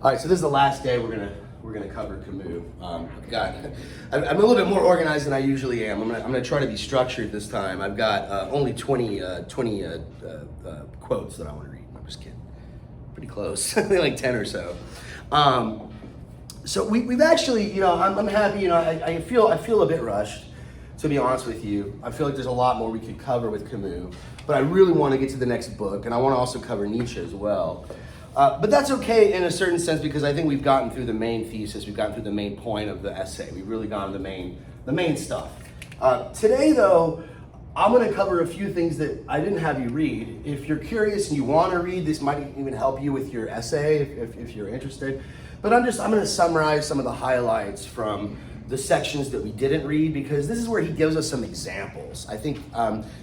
All right, so this is the last day we're gonna cover Camus. I'm a little bit more organized than I usually am. I'm gonna try to be structured this time. I've got only 20 quotes that I want to read. I'm just kidding. Pretty close, like 10 or so. So we've actually, I'm happy. I feel a bit rushed, to be honest with you. I feel like there's a lot more we could cover with Camus, but I really want to get to the next book, and I want to also cover Nietzsche as well. But that's okay in a certain sense because I think we've gotten through the main thesis, we've gotten through the main point of the essay. We've really gotten the main stuff. Today, though, I'm going to cover a few things that I didn't have you read. If you're curious and you want to read, this might even help you with your essay if you're interested. But I'm going to summarize some of the highlights from the sections that we didn't read because this is where he gives us some examples. I think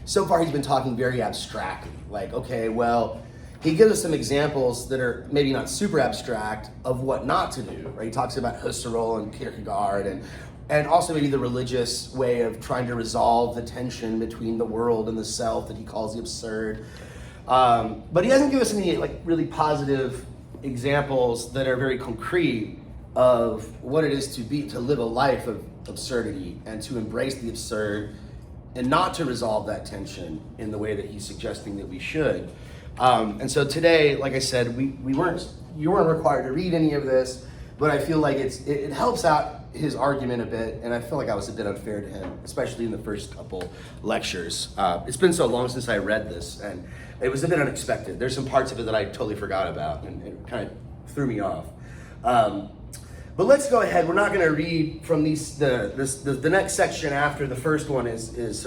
so far he's been talking very abstractly, like, okay, well, he gives us some examples that are maybe not super abstract of what not to do, right? He talks about Husserl and Kierkegaard and also maybe the religious way of trying to resolve the tension between the world and the self that he calls the absurd. But he doesn't give us any really positive examples that are very concrete of what it is to live a life of absurdity and to embrace the absurd and not to resolve that tension in the way that he's suggesting that we should. And so today, like I said, you weren't required to read any of this, but I feel like it helps out his argument a bit, and I feel like I was a bit unfair to him, especially in the first couple lectures. It's been so long since I read this, and it was a bit unexpected. There's some parts of it that I totally forgot about, and it kind of threw me off. But let's go ahead. We're not going to read from the next section after the first one is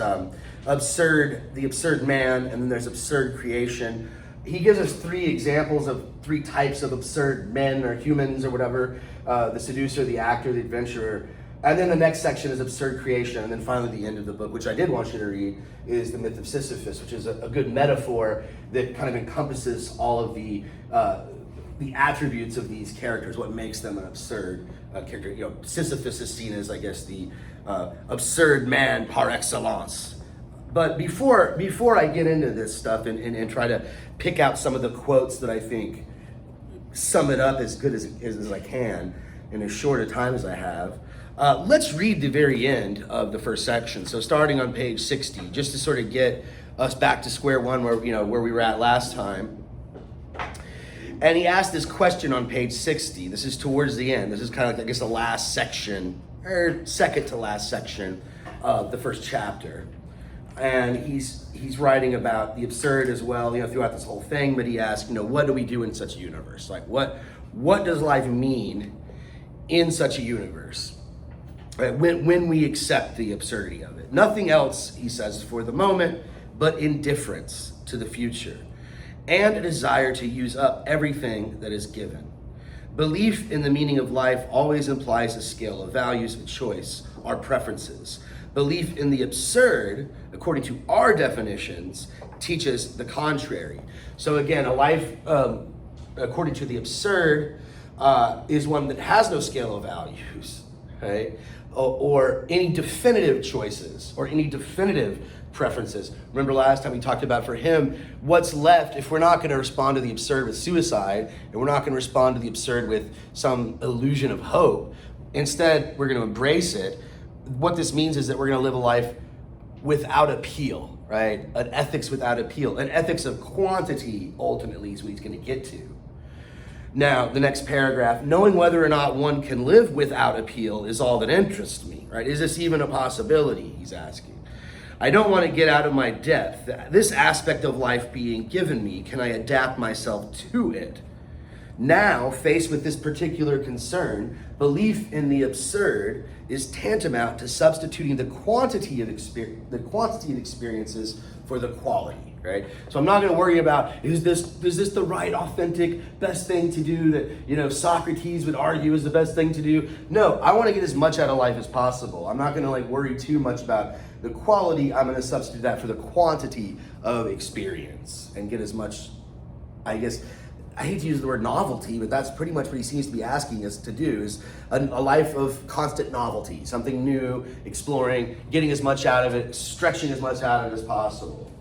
absurd, the absurd man, and then there's absurd creation. He gives us three examples of three types of absurd men or humans or whatever, the seducer, the actor, the adventurer. And then the next section is absurd creation. And then finally the end of the book, which I did want you to read, is the myth of Sisyphus, which is a good metaphor that kind of encompasses all of the attributes of these characters, what makes them an absurd character. Sisyphus is seen as, I guess, the absurd man par excellence. But before I get into this stuff and try to pick out some of the quotes that I think sum it up as good as I can in as short a time as I have, let's read the very end of the first section. So starting on page 60, just to sort of get us back to square one where we were at last time. And he asked this question on page 60. This is towards the end. This is kind of like, I guess, the last section, or second to last section of the first chapter. And he's writing about the absurd as well, throughout this whole thing. But he asks, what do we do in such a universe? Like, what does life mean in such a universe? Right? When we accept the absurdity of it. Nothing else, he says, for the moment, but indifference to the future. And a desire to use up everything that is given. Belief in the meaning of life always implies a scale of values of choice, our preferences. Belief in the absurd, according to our definitions, teaches the contrary. So again, a life, according to the absurd, is one that has no scale of values, right? Or any definitive choices, or any definitive preferences. Remember last time we talked about, for him, what's left if we're not going to respond to the absurd with suicide, and we're not going to respond to the absurd with some illusion of hope. Instead, we're going to embrace it. What this means is that we're going to live a life without appeal, right? An ethics without appeal. An ethics of quantity, ultimately, is what he's going to get to. Now, the next paragraph, knowing whether or not one can live without appeal is all that interests me, right? Is this even a possibility, he's asking. I don't want to get out of my depth. This aspect of life being given me, can I adapt myself to it? Now, faced with this particular concern, belief in the absurd is tantamount to substituting the quantity of experiences for the quality, right? So I'm not going to worry about, is this the right, authentic, best thing to do that, Socrates would argue is the best thing to do. No, I want to get as much out of life as possible. I'm not going to worry too much about the quality. I'm going to substitute that for the quantity of experience and get as much, I guess, I hate to use the word novelty, but that's pretty much what he seems to be asking us to do, is a life of constant novelty, something new, exploring, getting as much out of it, stretching as much out of it as possible.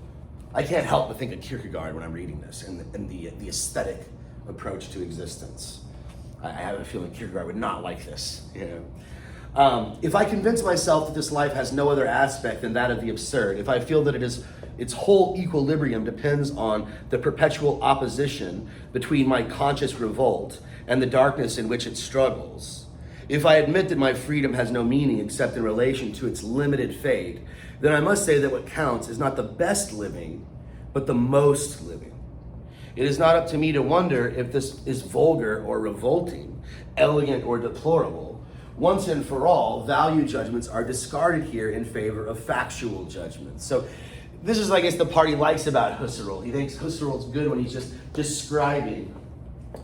I can't help but think of Kierkegaard when I'm reading this and the aesthetic approach to existence. I have a feeling Kierkegaard would not like this. If I convince myself that this life has no other aspect than that of the absurd, if I feel that its whole equilibrium depends on the perpetual opposition between my conscious revolt and the darkness in which it struggles, if I admit that my freedom has no meaning except in relation to its limited fate, then I must say that what counts is not the best living, but the most living. It is not up to me to wonder if this is vulgar or revolting, elegant or deplorable. Once and for all, value judgments are discarded here in favor of factual judgments. So this is, I guess, the part he likes about Husserl. He thinks Husserl's good when he's just describing.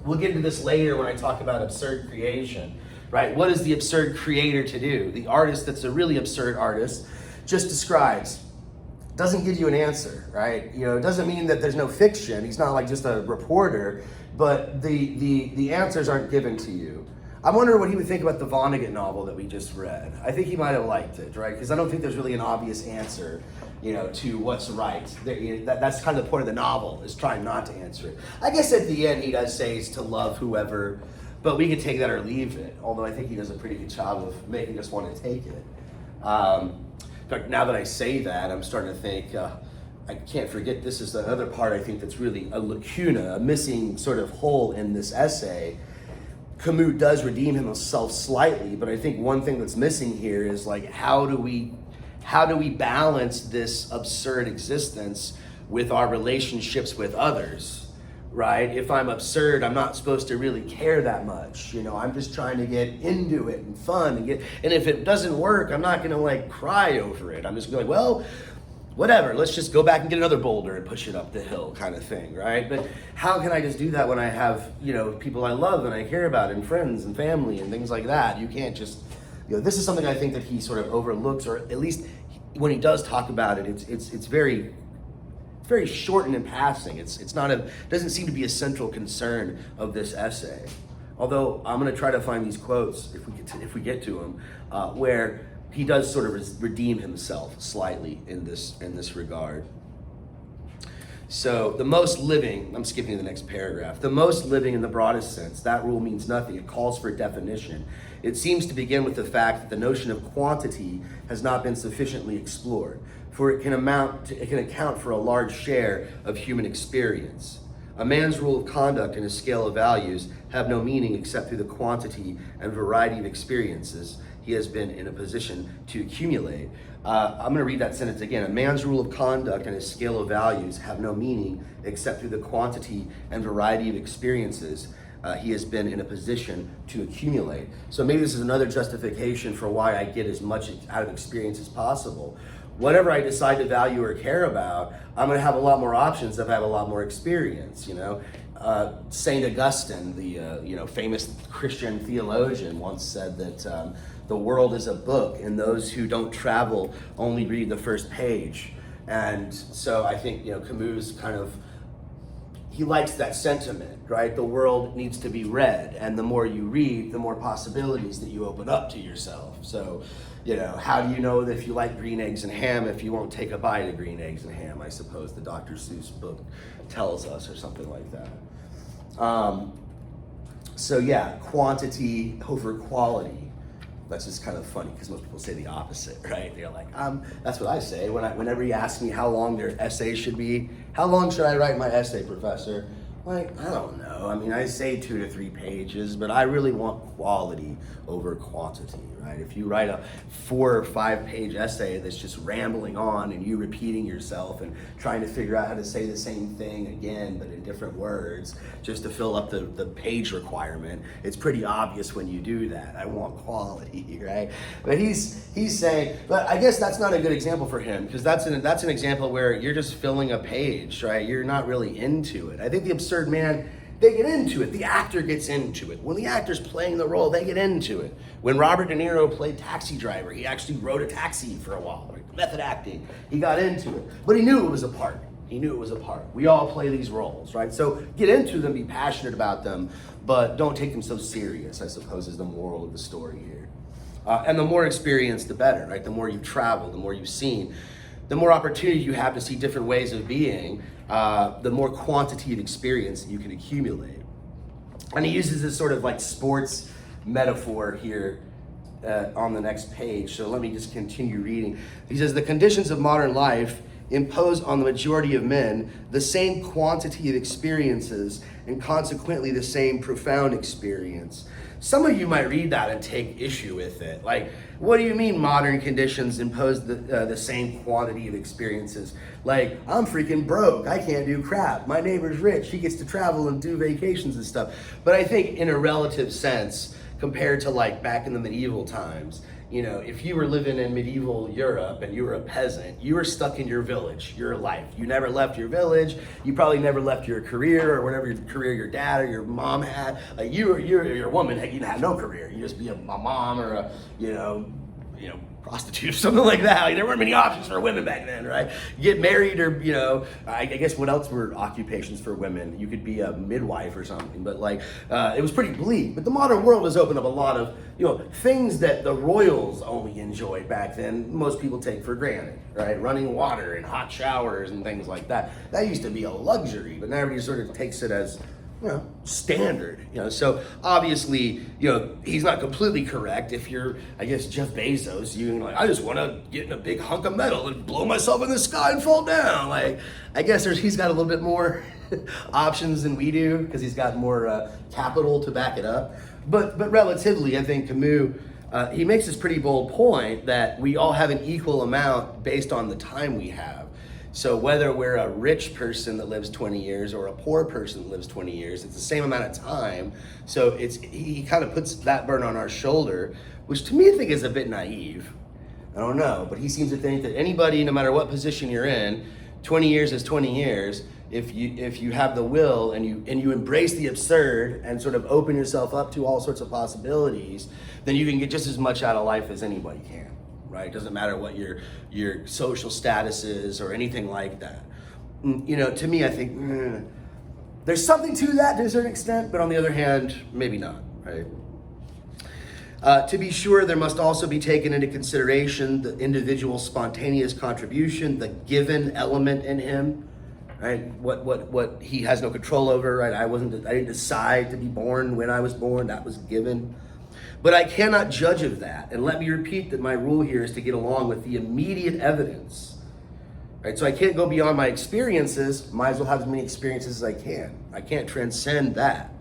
We'll get into this later when I talk about absurd creation, right? What is the absurd creator to do? The artist that's a really absurd artist just describes, doesn't give you an answer, right? It doesn't mean that there's no fiction. He's not like just a reporter, but the answers aren't given to you. I wonder what he would think about the Vonnegut novel that we just read. I think he might have liked it, right? Because I don't think there's really an obvious answer, to what's right. That's kind of the point of the novel, is trying not to answer it. I guess at the end he does say is to love whoever, but we could take that or leave it. Although I think he does a pretty good job of making us want to take it. In fact, now that I say that, I'm starting to think, I can't forget, this is the other part I think that's really a lacuna, a missing sort of hole in this essay. Camus does redeem himself slightly, but I think one thing that's missing here is like, how do we balance this absurd existence with our relationships with others, right? If I'm absurd, I'm not supposed to really care that much. I'm just trying to get into it and fun and if it doesn't work, I'm not gonna like cry over it. I'm just gonna be like, well, whatever, let's just go back and get another boulder and push it up the hill kind of thing, right? But how can I just do that when I have, people I love and I care about and friends and family and things like that? You can't just, this is something I think that he sort of overlooks, or at least when he does talk about it, it's very short and in passing. It's not doesn't seem to be a central concern of this essay. Although I'm going to try to find these quotes if we get to them, where he does sort of redeem himself slightly in this regard. So the most living, I'm skipping to the next paragraph. The most living in the broadest sense, that rule means nothing. It calls for definition. It seems to begin with the fact that the notion of quantity has not been sufficiently explored, for it can account for a large share of human experience. A man's rule of conduct and his scale of values have no meaning except through the quantity and variety of experiences he has been in a position to accumulate. I'm going to read that sentence again. A man's rule of conduct and his scale of values have no meaning except through the quantity and variety of experiences he has been in a position to accumulate. So maybe this is another justification for why I get as much out of experience as possible. Whatever I decide to value or care about, I'm going to have a lot more options if I have a lot more experience. Saint Augustine, the famous Christian theologian, once said that the world is a book, and those who don't travel only read the first page. And so I think Camus he likes that sentiment, right? The world needs to be read, and the more you read, the more possibilities that you open up to yourself. So, how do you know that if you like green eggs and ham if you won't take a bite of green eggs and ham? I suppose the Dr. Seuss book tells us, or something like that. So yeah, quantity over quality. That's just kind of funny because most people say the opposite, right? They're like, that's what I say whenever you ask me how long their essay should be. How long should I write my essay, professor? Like, I don't know. I mean, I say 2 to 3 pages, but I really want quality over quantity, right? If you write a 4 or 5 page essay that's just rambling on and you repeating yourself and trying to figure out how to say the same thing again, but in different words, just to fill up the page requirement, it's pretty obvious when you do that. I want quality, right? But he's saying, but I guess that's not a good example for him, because that's an example where you're just filling a page, right? You're not really into it. I think the absurd man, they get into it. The actor gets into it. When the actor's playing the role, they get into it. When Robert De Niro played Taxi Driver, he actually wrote a taxi for a while, right? Method acting. He got into it. But he knew it was a part. He knew it was a part. We all play these roles, right? So get into them, be passionate about them, but don't take them so serious, I suppose, is the moral of the story here. And the more experience, the better, right? The more you travel, the more you've seen, the more opportunity you have to see different ways of being, the more quantity of experience you can accumulate. And he uses this sort of like sports metaphor here on the next page. So let me just continue reading. He says, the conditions of modern life impose on the majority of men the same quantity of experiences and consequently the same profound experience. Some of you might read that and take issue with it. Like, what do you mean modern conditions impose the same quantity of experiences? Like, I'm freaking broke. I can't do crap. My neighbor's rich. He gets to travel and do vacations and stuff. But I think in a relative sense, compared to like back in the medieval times, you know, if you were living in medieval Europe and you were a peasant, you were stuck in your village, your life. You never left your village. You probably never left your career or whatever career your dad or your mom had. Like you're a woman, you had no career. You just be a mom or a, you know, prostitute or something like that. Like, there weren't many options for women back then, right? You get married or, you know, I guess what else were occupations for women? You could be a midwife or something, but like, it was pretty bleak. But the modern world has opened up a lot of, you know, things that the royals only enjoyed back then, most people take for granted, right? Running water and hot showers and things like that. That used to be a luxury, but now everybody sort of takes it as, you know, standard, you know. So obviously, you know, he's not completely correct. If you're, I guess, Jeff Bezos, you're like, I just want to get in a big hunk of metal and blow myself in the sky and fall down. Like, I guess he's got a little bit more options than we do because he's got more capital to back it up. But relatively, I think Camus, he makes this pretty bold point that we all have an equal amount based on the time we have. So whether we're a rich person that lives 20 years or a poor person that lives 20 years, it's the same amount of time. So he kind of puts that burden on our shoulder, which to me I think is a bit naive. I don't know, but he seems to think that anybody, no matter what position you're in, 20 years is 20 years. If you have the will and you embrace the absurd and sort of open yourself up to all sorts of possibilities, then you can get just as much out of life as anybody can. Right? It doesn't matter what your social status is or anything like that. You know, to me, I think there's something to that to a certain extent, but on the other hand, maybe not, right? To be sure, there must also be taken into consideration the individual's spontaneous contribution, the given element in him, right? What he has no control over, right? I didn't decide to be born when I was born, that was given. But I cannot judge of that. And let me repeat that my rule here is to get along with the immediate evidence. Right? So I can't go beyond my experiences. Might as well have as many experiences as I can. I can't transcend that.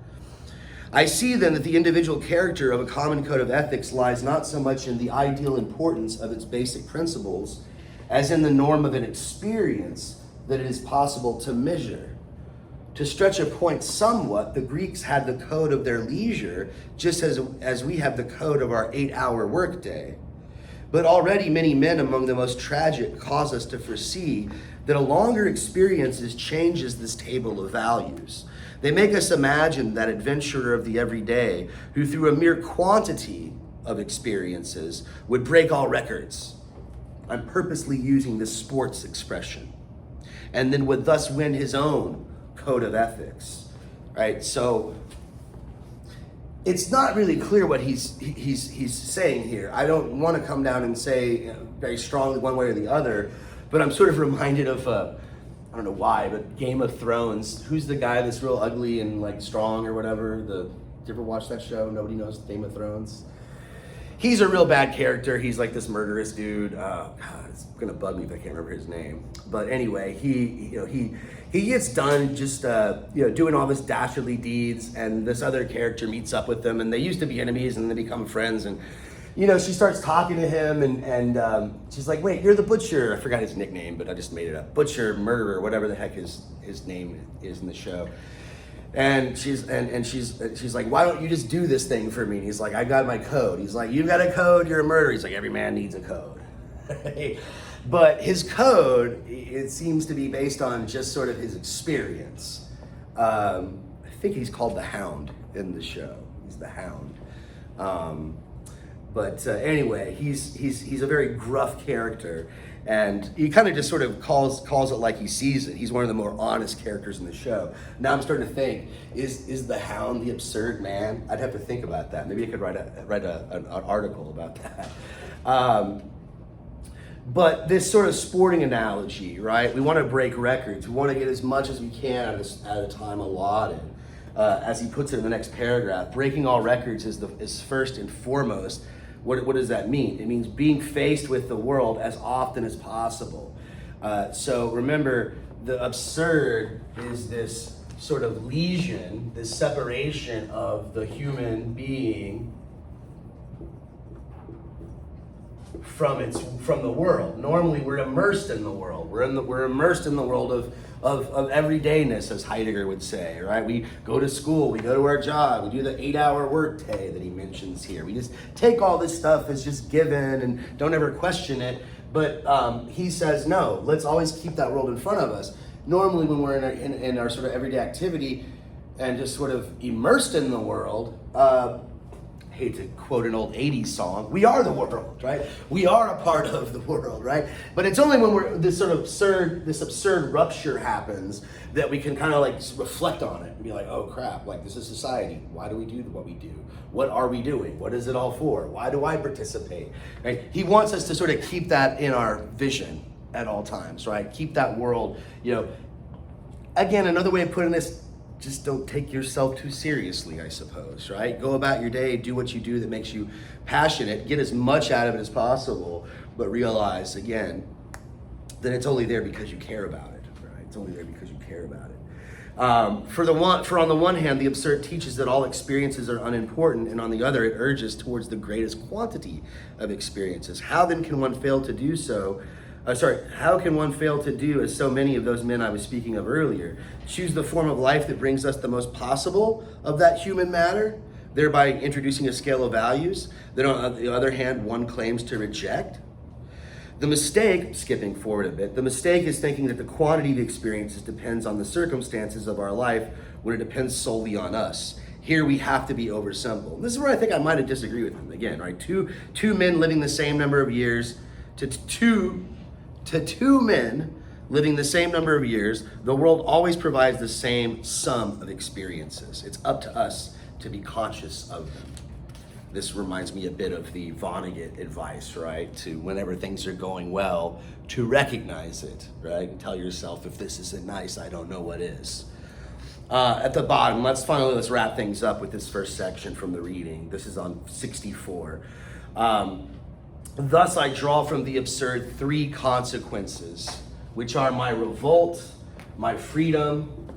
I see then that the individual character of a common code of ethics lies not so much in the ideal importance of its basic principles as in the norm of an experience that it is possible to measure. To stretch a point somewhat, the Greeks had the code of their leisure, just as we have the code of our 8-hour workday. But already many men among the most tragic cause us to foresee that a longer experience changes this table of values. They make us imagine that adventurer of the everyday who through a mere quantity of experiences would break all records. I'm purposely using this sports expression. And then would thus win his own code of ethics, right? So it's not really clear what he's saying here. I don't want to come down and say very strongly one way or the other, but I'm sort of reminded of I don't know why, but Game of Thrones. Who's the guy that's real ugly and like strong or whatever? Did you ever watch that show? Nobody knows Game of Thrones. He's a real bad character. He's like this murderous dude. God, it's gonna bug me if I can't remember his name. But anyway, he gets done just doing all this dastardly deeds, and this other character meets up with them, and they used to be enemies, and then they become friends. And she starts talking to him, and she's like, "Wait, you're the butcher." I forgot his nickname, but I just made it up. Butcher, murderer, whatever the heck his name is in the show. And she's like, "Why don't you just do this thing for me?" And he's like, "I got my code." He's like, "You got a code? You're a murderer." He's like, "Every man needs a code." But his code, it seems to be based on just sort of his experience. I think he's called the Hound in the show. He's the Hound. But anyway, he's a very gruff character, and he kind of just sort of calls it like he sees it. He's one of the more honest characters in the show. Now I'm starting to think, is the Hound the absurd man? I'd have to think about that. Maybe I could write an article about that. But this sort of sporting analogy, right? We want to break records. We want to get as much as we can at a time allotted. as he puts it in the next paragraph. Breaking all records is first and foremost. What does that mean? It means being faced with the world as often as possible. So remember, the absurd is this sort of lesion, this separation of the human being from the world. Normally, we're immersed in the world. We're immersed in the world of everydayness, as Heidegger would say, right? We go to school, we go to our job, we do the 8-hour work day that he mentions here. We just take all this stuff as just given and don't ever question it. But he says, no, let's always keep that world in front of us. Normally, when we're in our sort of everyday activity and just sort of immersed in the world, hate to quote an old 80s song, we are the world, right? We are a part of the world, right? But it's only when this absurd rupture happens that we can kind of like reflect on it and be like, oh crap, like this is society. Why do we do what we do? What are we doing? What is it all for? Why do I participate? Right? He wants us to sort of keep that in our vision at all times, right? Keep that world, again, another way of putting this, just don't take yourself too seriously, I suppose, right? Go about your day, do what you do that makes you passionate, get as much out of it as possible, but realize, again, that it's only there because you care about it, right? It's only there because you care about it. For on the one hand, the absurd teaches that all experiences are unimportant, and on the other, it urges towards the greatest quantity of experiences. How then can one fail to do so? How can one fail to do as so many of those men I was speaking of earlier? Choose the form of life that brings us the most possible of that human matter, thereby introducing a scale of values that on the other hand, one claims to reject? The mistake, skipping forward a bit, the mistake is thinking that the quantity of experiences depends on the circumstances of our life when it depends solely on us. Here we have to be oversimple. This is where I think I might have disagreed with him again, right? Two men living the same number of years to two men living the same number of years, the world always provides the same sum of experiences. It's up to us to be conscious of them. This reminds me a bit of the Vonnegut advice, right? To whenever things are going well, to recognize it, right? And tell yourself, if this isn't nice, I don't know what is. At the bottom, let's wrap things up with this first section from the reading. This is on 64. Thus I draw from the absurd 3 consequences, which are my revolt, my freedom,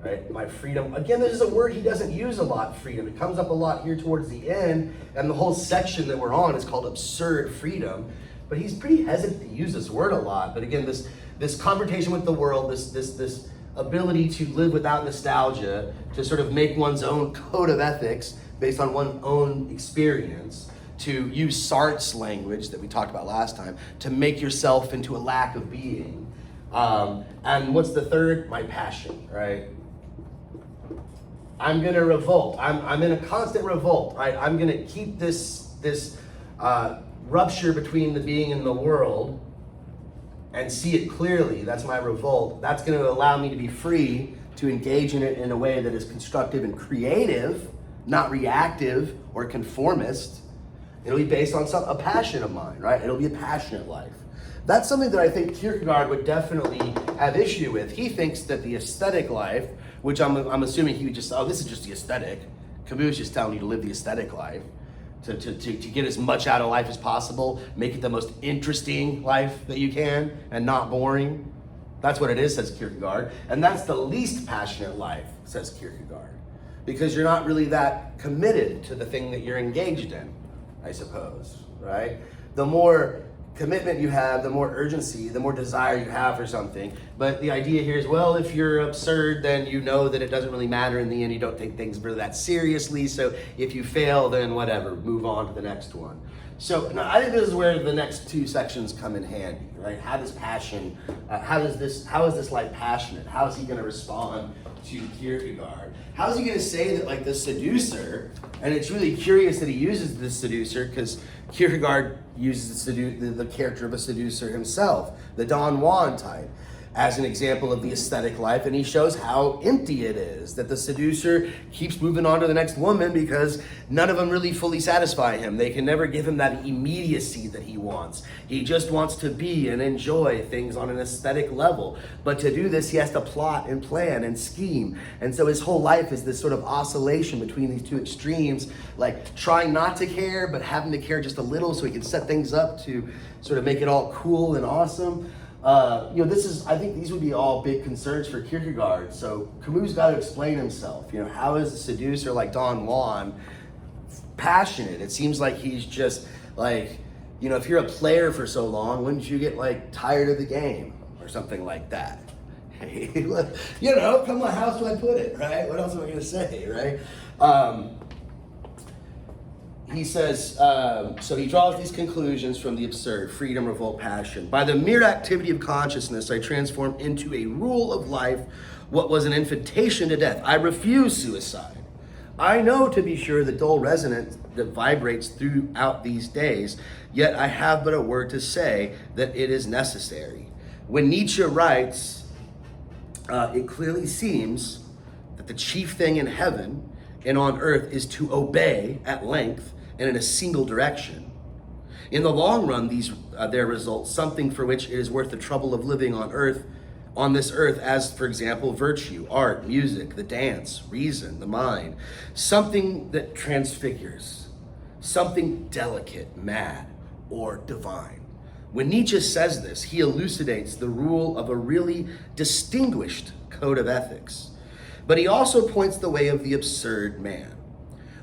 right? My freedom. Again, this is a word he doesn't use a lot, freedom. It comes up a lot here towards the end, and the whole section that we're on is called absurd freedom. But he's pretty hesitant to use this word a lot. But again, this confrontation with the world, this ability to live without nostalgia, to sort of make one's own code of ethics based on one's own experience, to use Sartre's language that we talked about last time, to make yourself into a lack of being. And what's the third? My passion, right? I'm gonna revolt. I'm in a constant revolt, right? I'm gonna keep this rupture between the being and the world and see it clearly. That's my revolt. That's gonna allow me to be free to engage in it in a way that is constructive and creative, not reactive or conformist. It'll be based on a passion of mine, right? It'll be a passionate life. That's something that I think Kierkegaard would definitely have issue with. He thinks that the aesthetic life, which I'm assuming he would just, this is just the aesthetic. Camus is just telling you to live the aesthetic life, to get as much out of life as possible, make it the most interesting life that you can, and not boring. That's what it is, says Kierkegaard. And that's the least passionate life, says Kierkegaard, because you're not really that committed to the thing that you're engaged in, I suppose, right? The more commitment you have, the more urgency, the more desire you have for something. But the idea here is, well, if you're absurd, then you know that it doesn't really matter in the end. You don't take things really that seriously. So if you fail, then whatever, move on to the next one. So now, I think this is where the next 2 sections come in handy, right? How does passion, how is this life passionate? How is he going to respond to Kierkegaard? How is he going to say that, like, the seducer, and it's really curious that he uses the seducer, because Kierkegaard uses the character of a seducer himself, the Don Juan type. as an example of the aesthetic life, and he shows how empty it is, that the seducer keeps moving on to the next woman because none of them really fully satisfy him. They can never give him that immediacy that he wants. He just wants to be and enjoy things on an aesthetic level. But to do this, he has to plot and plan and scheme. And so his whole life is this sort of oscillation between these two extremes, like trying not to care, but having to care just a little so he can set things up to sort of make it all cool and awesome. I think these would be all big concerns for Kierkegaard. So Camus got to explain himself. How is a seducer like Don Juan passionate? It seems like he's just like, if you're a player for so long, wouldn't you get like tired of the game or something like that? Hey, come on, how else do I put it, right? What else am I going to say, right? He says, so he draws these conclusions from the absurd: freedom, revolt, passion. By the mere activity of consciousness, I transform into a rule of life what was an invitation to death. I refuse suicide. I know, to be sure, the dull resonance that vibrates throughout these days, yet I have but a word to say that it is necessary. When Nietzsche writes, it clearly seems that the chief thing in heaven and on earth is to obey at length and in a single direction. In the long run, there results something for which it is worth the trouble of living on this earth, as, for example, virtue, art, music, the dance, reason, the mind, something that transfigures, something delicate, mad, or divine. When Nietzsche says this, he elucidates the rule of a really distinguished code of ethics. But he also points the way of the absurd man.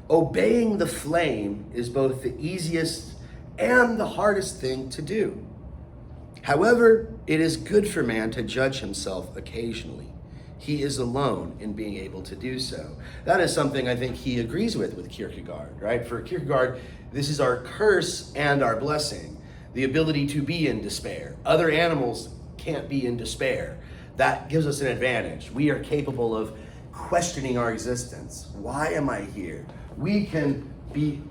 Obeying the flame is both the easiest and the hardest thing to do. However, it is good for man to judge himself occasionally. He is alone in being able to do so. That is something I think he agrees with Kierkegaard, right? For Kierkegaard, this is our curse and our blessing, the ability to be in despair. Other animals can't be in despair. That gives us an advantage. We are capable of questioning our existence. Why am I here? We can be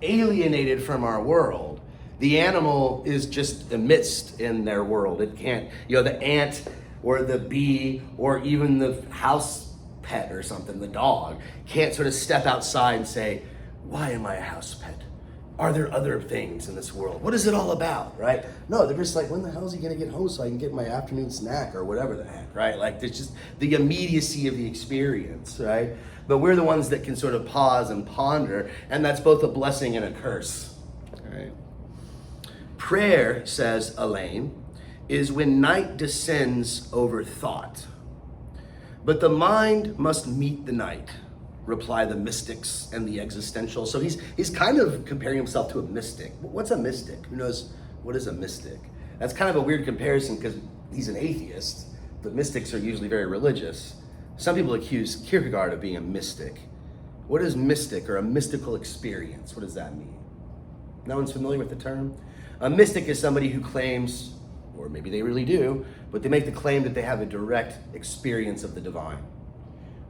alienated from our world. The animal is just a mist in their world. It can't, the ant or the bee or even the house pet or something, the dog, can't sort of step outside and say, why am I a house pet? Are there other things in this world? What is it all about, right? No, they're just like, when the hell is he gonna get home so I can get my afternoon snack or whatever the heck, right? Like, there's just the immediacy of the experience, right? But we're the ones that can sort of pause and ponder, and that's both a blessing and a curse, right? Prayer, says Elaine, is when night descends over thought. But the mind must meet the night, reply the mystics and the existential. So he's kind of comparing himself to a mystic. What's a mystic? Who knows what is a mystic? That's kind of a weird comparison because he's an atheist, but mystics are usually very religious. Some people accuse Kierkegaard of being a mystic. What is mystic or a mystical experience? What does that mean? No one's familiar with the term? A mystic is somebody who claims, or maybe they really do, but they make the claim that they have a direct experience of the divine.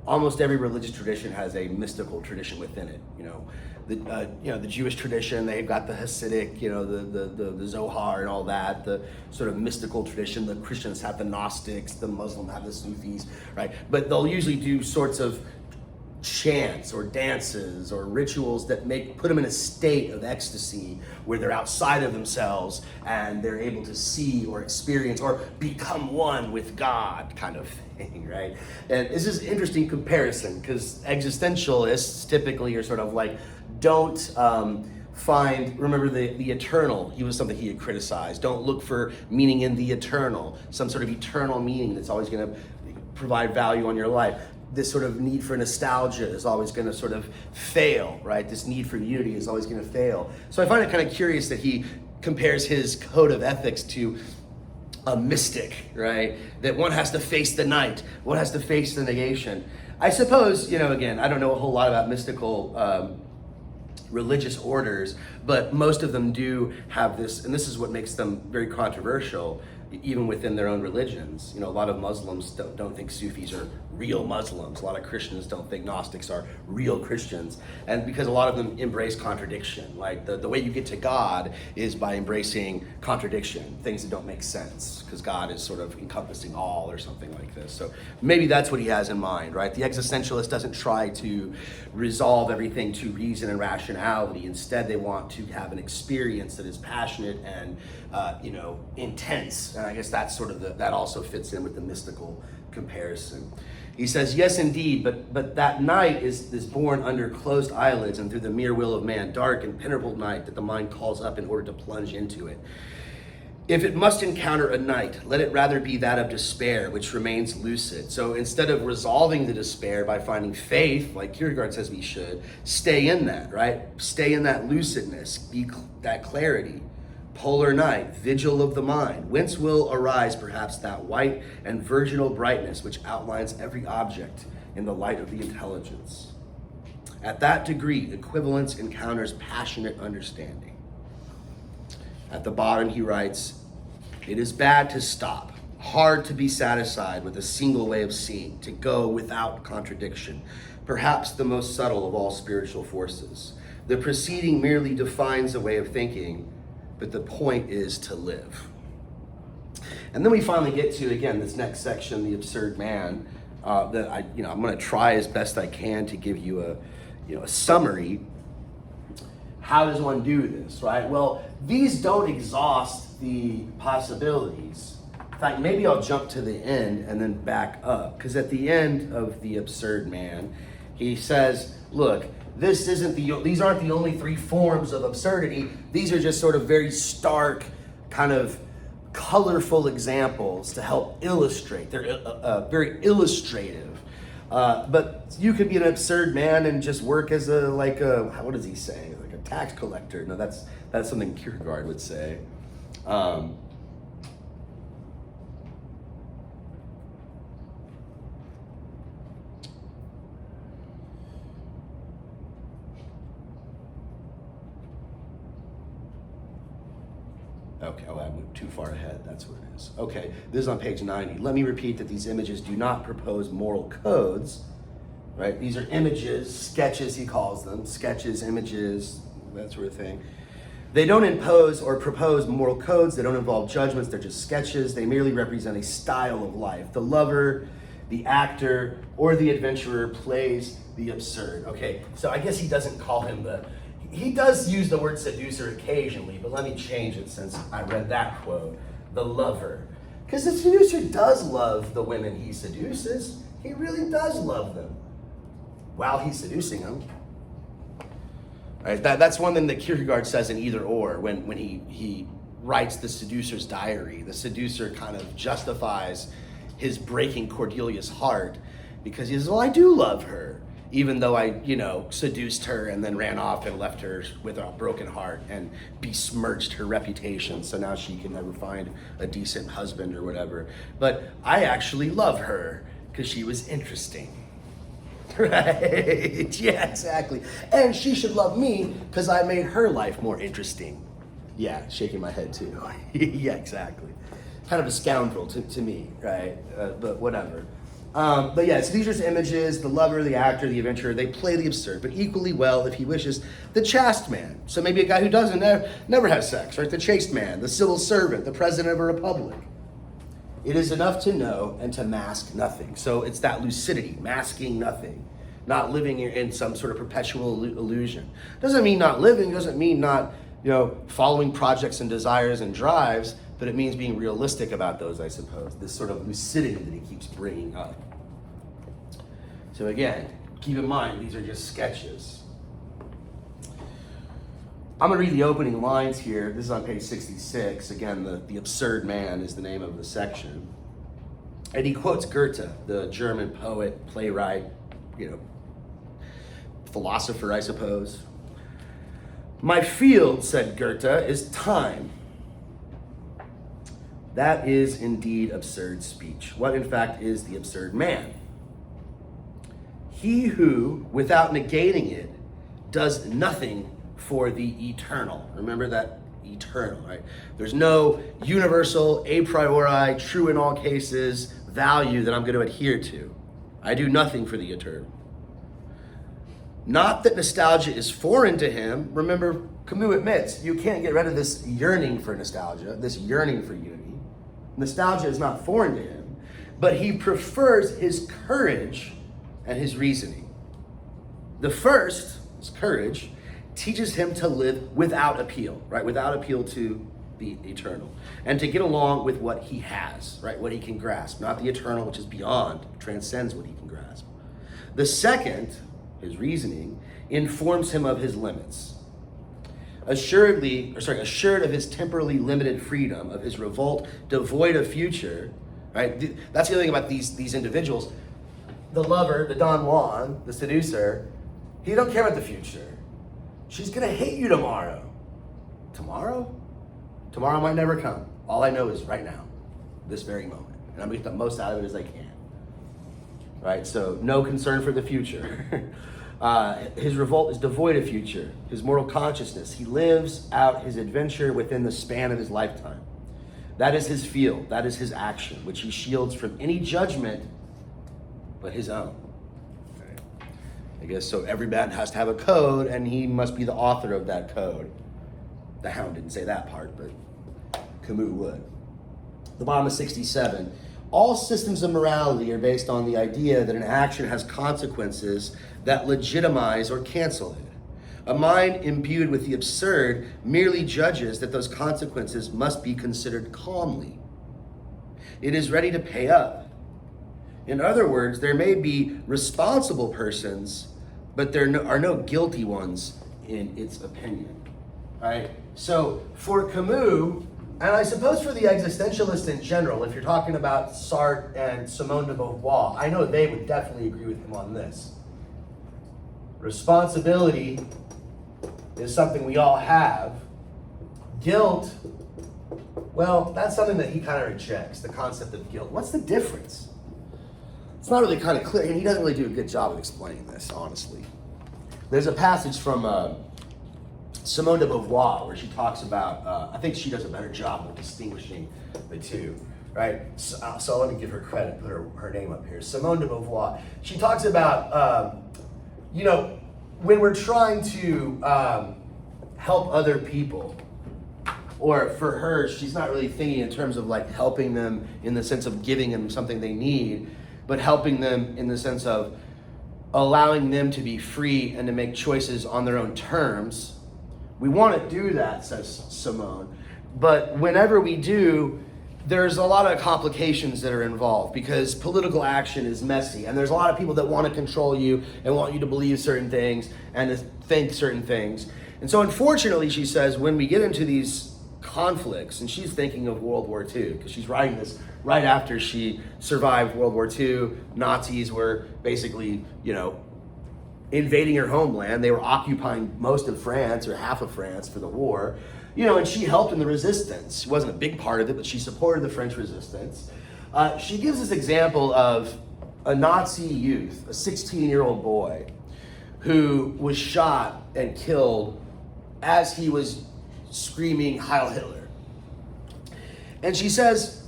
Almost every religious tradition has a mystical tradition within it. The Jewish tradition, they've got the Hasidic, the Zohar and all that, the sort of mystical tradition. The Christians have the Gnostics, the Muslim have the Sufis, right? But they'll usually do sorts of chants or dances or rituals that put them in a state of ecstasy where they're outside of themselves and they're able to see or experience or become one with God, kind of thing, right? And this is an interesting comparison because existentialists typically are sort of like, don't remember the eternal. He was something he had criticized. Don't look for meaning in the eternal, some sort of eternal meaning that's always going to provide value on your life. This sort of need for nostalgia is always going to sort of fail, right? This need for unity is always going to fail. So I find it kind of curious that he compares his code of ethics to a mystic, right? That one has to face the night, one has to face the negation. I suppose, again, I don't know a whole lot about mystical religious orders, but most of them do have this, and this is what makes them very controversial. even within their own religions. You know, a lot of Muslims don't think Sufis are real Muslims. A lot of Christians don't think Gnostics are real Christians. And because a lot of them embrace contradiction. Like the way you get to God is by embracing contradiction, things that don't make sense, because God is sort of encompassing all or something like this. So maybe that's what he has in mind, right? The existentialist doesn't try to resolve everything to reason and rationality. Instead, they want to have an experience that is passionate and intense. And I guess that's sort of that also fits in with the mystical comparison. He says, yes, indeed, but that night is born under closed eyelids and through the mere will of man, dark and penetrable night that the mind calls up in order to plunge into it. If it must encounter a night, let it rather be that of despair, which remains lucid. So instead of resolving the despair by finding faith, like Kierkegaard says we should, stay in that, right? Stay in that lucidness, be that clarity. Polar night, vigil of the mind, whence will arise perhaps that white and virginal brightness which outlines every object in the light of the intelligence. At that degree, equivalence encounters passionate understanding. At the bottom he writes, it is bad to stop, hard to be satisfied with a single way of seeing, to go without contradiction, perhaps the most subtle of all spiritual forces. The preceding merely defines a way of thinking, but the point is to live. And then we finally get to, again, this next section, the absurd man, that I'm going to try as best I can to give you a summary. How does one do this, right? Well, these don't exhaust the possibilities. In fact, maybe I'll jump to the end and then back up, because at the end of the absurd man, he says, look, these aren't the only three forms of absurdity. These are just sort of very stark, kind of colorful examples to help illustrate. They're very illustrative. But you could be an absurd man and just work as what does he say? Like a tax collector. No, that's something Kierkegaard would say. Okay, I went too far ahead. That's what it is. Okay, this is on page 90. Let me repeat that these images do not propose moral codes, right? These are images, sketches he calls them, sketches, images, that sort of thing. They don't impose or propose moral codes. They don't involve judgments. They're just sketches. They merely represent a style of life. The lover, the actor, or the adventurer plays the absurd. Okay, so I guess he doesn't call him he does use the word seducer occasionally, but let me change it since I read that quote. The lover. Because the seducer does love the women he seduces. He really does love them while he's seducing them. Right, that's one thing that Kierkegaard says in Either Or when he writes the seducer's diary. The seducer kind of justifies his breaking Cordelia's heart because he says, well, I do love her. Even though I, seduced her and then ran off and left her with a broken heart and besmirched her reputation, so now she can never find a decent husband or whatever. But I actually love her because she was interesting. Right? Yeah, exactly. And she should love me because I made her life more interesting. Yeah, shaking my head too. Yeah, exactly. Kind of a scoundrel to me, right? But whatever. But yeah, so these are just images, the lover, the actor, the adventurer, they play the absurd, but equally well, if he wishes, the chaste man. So maybe a guy who doesn't never have sex, right? The chaste man, the civil servant, the president of a republic. It is enough to know and to mask nothing. So it's that lucidity, masking nothing, not living in some sort of perpetual illusion. Doesn't mean not living, doesn't mean not, following projects and desires and drives, but it means being realistic about those, I suppose. This sort of lucidity that he keeps bringing up. So again, keep in mind, these are just sketches. I'm gonna read the opening lines here. This is on page 66. Again, the absurd man is the name of the section. And he quotes Goethe, the German poet, playwright, philosopher, I suppose. My field, said Goethe, is time. That is indeed absurd speech. What in fact is the absurd man? He who, without negating it, does nothing for the eternal. Remember that eternal, right? There's no universal, a priori, true in all cases value that I'm going to adhere to. I do nothing for the eternal. Not that nostalgia is foreign to him. Remember, Camus admits you can't get rid of this yearning for nostalgia, this yearning for unity. Nostalgia is not foreign to him, but he prefers his courage and his reasoning. The first, his courage, teaches him to live without appeal, right? Without appeal to the eternal, and to get along with what he has, right? What he can grasp, not the eternal, which is beyond, transcends what he can grasp. The second, his reasoning, informs him of his limits. Assured of his temporally limited freedom, of his revolt devoid of future, right? That's the other thing about these individuals. The lover, the Don Juan, the seducer, he don't care about the future. She's gonna hate you tomorrow. Tomorrow? Tomorrow might never come. All I know is right now, this very moment. And I'm gonna get the most out of it as I can. Right, so no concern for the future. His revolt is devoid of future. His moral consciousness, he lives out his adventure within the span of his lifetime. That is his field, that is his action, which he shields from any judgment but his own. Okay. I guess so every man has to have a code, and he must be the author of that code. The Hound didn't say that part, but Camus would. The bottom of 67. All systems of morality are based on the idea that an action has consequences that legitimize or cancel it. A mind imbued with the absurd merely judges that those consequences must be considered calmly. It is ready to pay up. In other words, there may be responsible persons, but there are no guilty ones in its opinion. Right? So for Camus, and I suppose for the existentialists in general, if you're talking about Sartre and Simone de Beauvoir, I know they would definitely agree with him on this. Responsibility is something we all have. Guilt, well, that's something that he kind of rejects, the concept of guilt. What's the difference? It's not really kind of clear, and he doesn't really do a good job of explaining this, honestly. There's a passage from Simone de Beauvoir, where she talks about, I think she does a better job of distinguishing the two, right? So let me give her credit, put her name up here. Simone de Beauvoir. She talks about, when we're trying to help other people, or for her, she's not really thinking in terms of like helping them in the sense of giving them something they need, but helping them in the sense of allowing them to be free and to make choices on their own terms. We want to do that, says Simone, but whenever we do, there's a lot of complications that are involved because political action is messy, and there's a lot of people that want to control you and want you to believe certain things and to think certain things. And so unfortunately, she says, when we get into these conflicts, and she's thinking of World War II, because she's writing this right after she survived World War II. Nazis were basically, invading her homeland. They were occupying most of France or half of France for the war, and she helped in the resistance. She wasn't a big part of it, but she supported the French resistance. She gives this example of a Nazi youth, a 16-year-old boy, who was shot and killed as he was screaming Heil Hitler. And she says,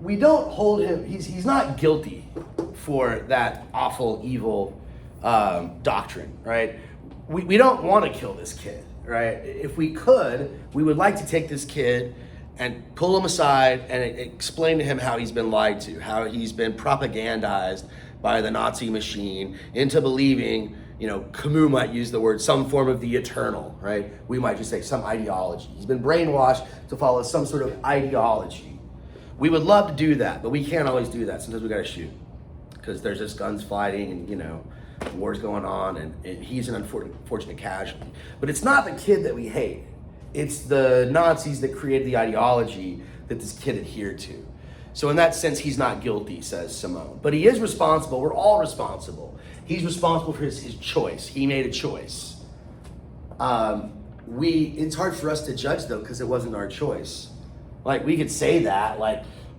we don't hold him, he's not guilty for that awful, evil doctrine, right? We don't want to kill this kid, right? If we could, we would like to take this kid and pull him aside and explain to him how he's been lied to, how he's been propagandized by the Nazi machine into believing, Camus might use the word some form of the eternal, right? We might just say some ideology. He's been brainwashed to follow some sort of ideology. We would love to do that, but we can't always do that. Sometimes we gotta shoot because there's just guns fighting and, war's going on, and he's an unfortunate casualty. But it's not the kid that we hate. It's the Nazis that created the ideology that this kid adhered to. So in that sense, he's not guilty, says Simone. But he is responsible. We're all responsible. He's responsible for his choice. He made a choice. It's hard for us to judge, though, because it wasn't our choice. Like, we could say that,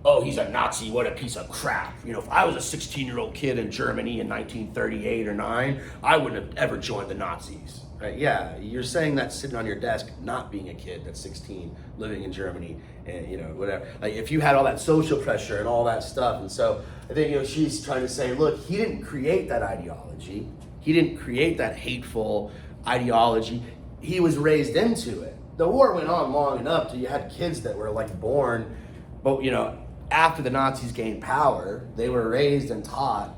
oh, he's a Nazi, what a piece of crap. You know, if I was a 16-year-old kid in Germany in 1938 or 9, I wouldn't have ever joined the Nazis. Right? Yeah, you're saying that sitting on your desk, not being a kid that's 16, living in Germany, and you know, whatever. Like if you had all that social pressure and all that stuff, and so I think, you know, she's trying to say, look, he didn't create that ideology. He didn't create that hateful ideology. He was raised into it. The war went on long enough till you had kids that were like born, but you know, after the Nazis gained power, they were raised and taught,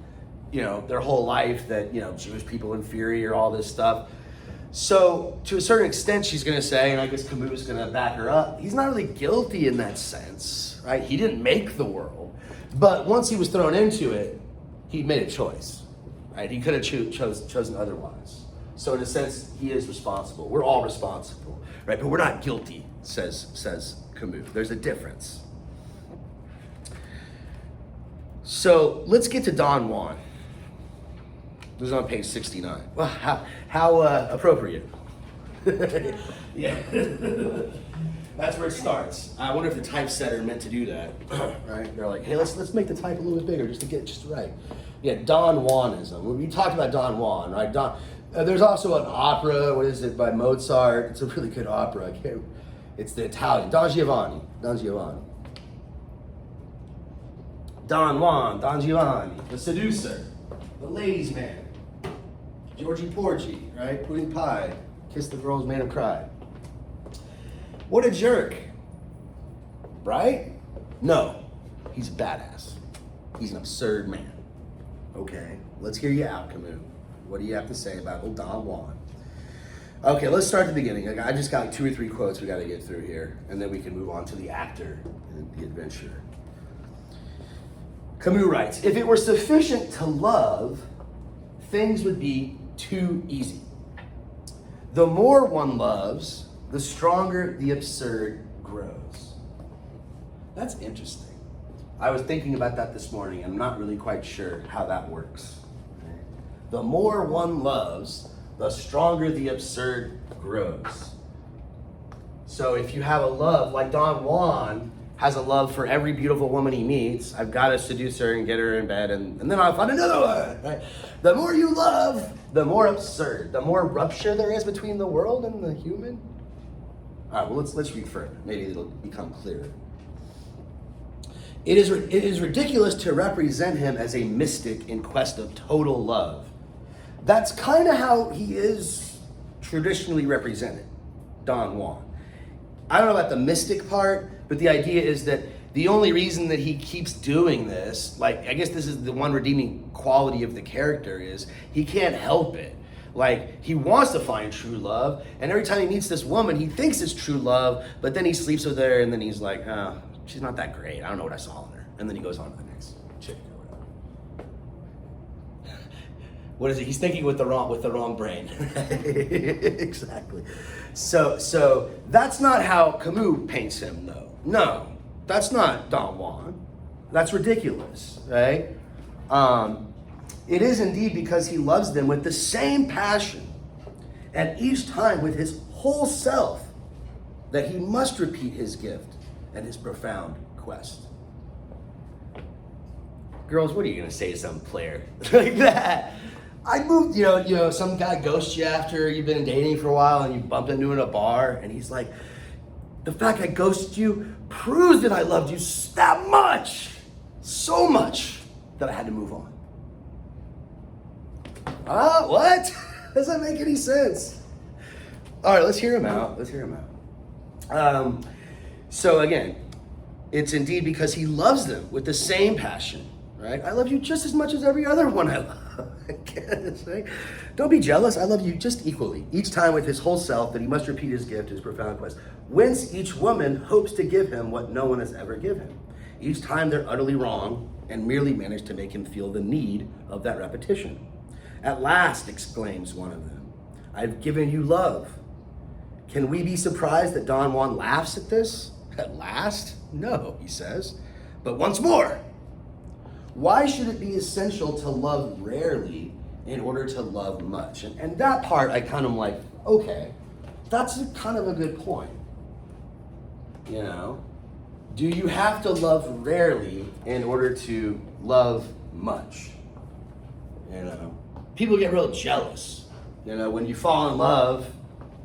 you know, their whole life that, you know, Jewish people inferior, all this stuff. So to a certain extent, she's going to say, and I guess Camus is going to back her up, he's not really guilty in that sense, right? He didn't make the world. But once he was thrown into it, he made a choice, right? He could have chosen otherwise. So in a sense, he is responsible. We're all responsible, right? But we're not guilty, says Camus. There's a difference. So let's get to Don Juan. This is on page 69. Well, how appropriate. Yeah. That's where it starts. I wonder if the typesetter meant to do that, right? They're like, hey, let's make the type a little bit bigger just to get it just right. Yeah, Don Juanism. We talked about Don Juan, right? There's also an opera, what is it, by Mozart. It's a really good opera. It's the Italian, Don Giovanni. Don Juan, Don Giovanni, the seducer, the ladies' man, Georgie Porgy, right? Pudding pie, kiss the girls, made him cry. What a jerk, right? No, he's a badass. He's an absurd man. Okay, let's hear you out, Camus. What do you have to say about old Don Juan? Okay, let's start at the beginning. I just got like 2 or 3 quotes we got to get through here, and then we can move on to the actor and the adventurer. Camus writes, if it were sufficient to love, things would be too easy. The more one loves, the stronger the absurd grows. That's interesting. I was thinking about that this morning. I'm not really quite sure how that works. The more one loves, the stronger the absurd grows. So if you have a love, like Don Juan has a love for every beautiful woman he meets, I've got to seduce her and get her in bed, and then I'll find another one. Right? The more you love, the more absurd, the more rupture there is between the world and the human. All right, well, let's read further. Maybe it'll become clearer. It is ridiculous to represent him as a mystic in quest of total love. That's kind of how he is traditionally represented, Don Juan. I don't know about the mystic part, but the idea is that the only reason that he keeps doing this, like, I guess this is the one redeeming quality of the character, is he can't help it. Like, he wants to find true love, and every time he meets this woman, he thinks it's true love, but then he sleeps with her, and then he's like, oh, she's not that great. I don't know what I saw in her. And then he goes on to the next chick or whatever. What is it? He's thinking with the wrong brain. Exactly. So that's not how Camus paints him, though. No, that's not Don Juan. That's ridiculous, right? It is indeed because he loves them with the same passion, and each time with his whole self, that he must repeat his gift and his profound quest. Girls, what are you gonna say to some player like that? I moved, you know, some guy ghosts you after you've been dating for a while and you bump into him in a bar and he's like, the fact I ghosted you proves that I loved you that much, so much that I had to move on. What? Doesn't make any sense. All right, let's hear him out. So again, it's indeed because he loves them with the same passion, right? I love you just as much as every other one I love. I guess, right? Don't be jealous. I love you just equally. Each time with his whole self that he must repeat his gift, his profound quest. Whence each woman hopes to give him what no one has ever given him. Each time they're utterly wrong and merely manage to make him feel the need of that repetition. At last, exclaims one of them, I've given you love. Can we be surprised that Don Juan laughs at this? At last? No, he says, but once more. Why should it be essential to love rarely in order to love much? And that part, I kind of like, okay, that's kind of a good point, you know? Do you have to love rarely in order to love much? You know, people get real jealous. You know, when you fall in love,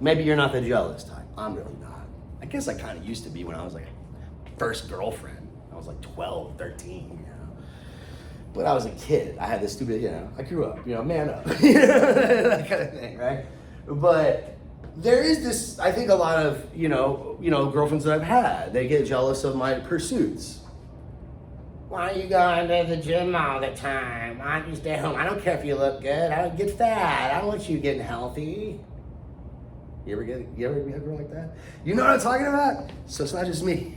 maybe you're not the jealous type. I'm really not. I guess I kind of used to be when I was like first girlfriend. I was like 12, 13, you know. But I was a kid. I had this stupid, you know, I grew up, you know, man up. That kind of thing, right? But there is this, I think a lot of, you know, girlfriends that I've had, they get jealous of my pursuits. Why are you going to the gym all the time? Why don't you stay home? I don't care if you look good. I don't get fat. I don't want you getting healthy. You ever be a girl like that? You know what I'm talking about? So it's not just me.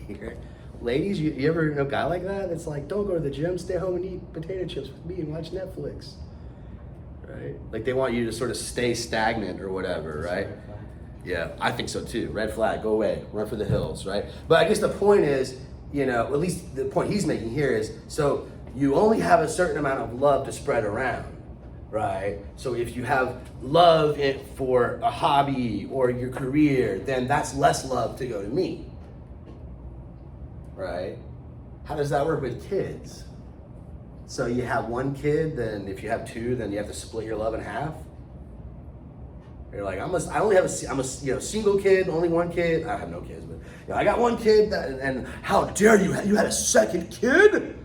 Ladies, you ever know a guy like that? It's like, don't go to the gym, stay home and eat potato chips with me and watch Netflix. Right? Like they want you to sort of stay stagnant or whatever, right? Yeah, I think so too. Red flag, go away, run for the hills, right? But I guess the point is, you know, at least the point he's making here is, so you only have a certain amount of love to spread around, right? So if you have love for a hobby or your career, then that's less love to go to me, right? How does that work with kids? So you have one kid, then if you have two, then you have to split your love in half? You're like, I'm a single kid, only one kid. I have no kids, but you know, I got one kid, and how dare you? You had a second kid?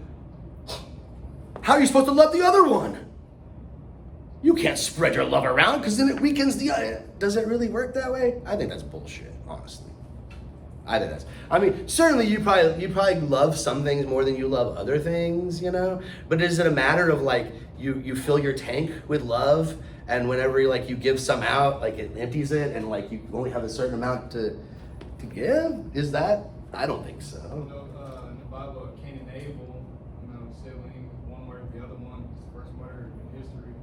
How are you supposed to love the other one? You can't spread your love around because then it weakens the other. Does it really work that way? I think that's bullshit, honestly. I mean, certainly you probably love some things more than you love other things, you know? But is it a matter of like, you fill your tank with love, and whenever you give some out, like it empties it, and like you only have a certain amount to give? Is that? I don't think so. You know, in the Bible, Cain and Abel, you know, sibling, one murdered the other one, it's the first murder in history.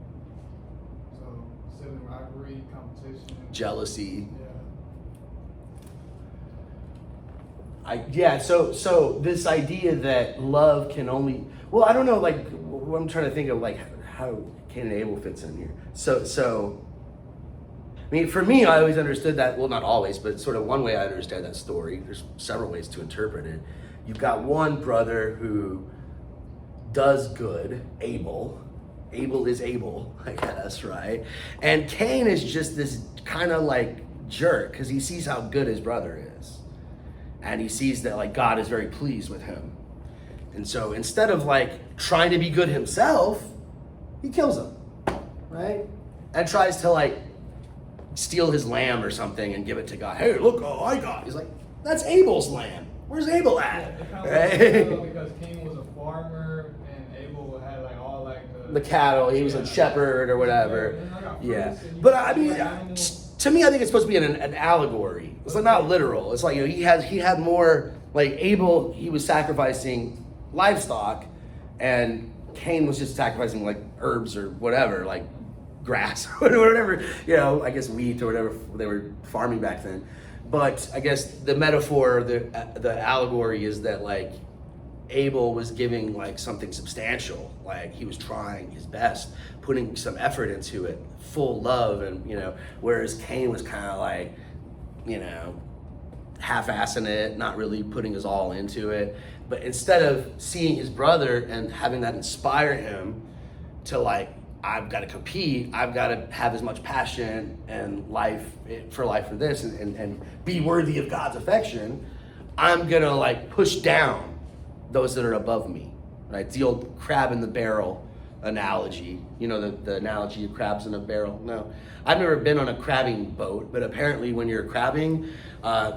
So, sibling rivalry, competition. Jealousy. Yeah. So this idea that love can only, well, I don't know, like, I'm trying to think of like how Cain and Abel fits in here. So, I mean, for me, I always understood that, well, not always, but sort of one way I understand that story, there's several ways to interpret it. You've got one brother who does good, Abel. Abel is Abel, I guess, right? And Cain is just this kind of like jerk because he sees how good his brother is. And he sees that like God is very pleased with him. And so instead of like trying to be good himself, he kills him, right? And tries to like steal his lamb or something and give it to God. Hey, look, all I got. He's like, that's Abel's lamb. Where's Abel at? Right? Because Cain was a farmer and Abel had like all like the cattle. He was a shepherd or whatever. Yeah. But I mean, to me, I think it's supposed to be an allegory. It's like not literal. It's like, you know, he had more, like Abel, he was sacrificing livestock, and Cain was just sacrificing like herbs or whatever, like grass or whatever, you know, I guess wheat or whatever they were farming back then. But I guess the metaphor, the allegory is that like Abel was giving like something substantial, like he was trying his best, putting some effort into it, full love, and you know, whereas Cain was kind of like, you know, half-assing it, not really putting his all into it. But instead of seeing his brother and having that inspire him to like, I've got to compete, I've got to have as much passion and life for this and be worthy of God's affection, I'm gonna like push down those that are above me, right? It's the old crab in the barrel analogy. You know the analogy of crabs in a barrel? No. I've never been on a crabbing boat, but apparently when you're crabbing,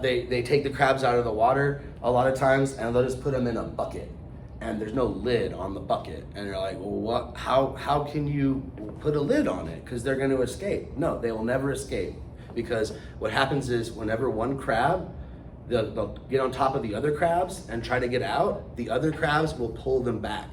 they take the crabs out of the water a lot of times and they'll just put them in a bucket. And there's no lid on the bucket. And you're like, well, what? How can you put a lid on it? Because they're going to escape. No, they will never escape. Because what happens is whenever one crab, they'll get on top of the other crabs and try to get out, the other crabs will pull them back,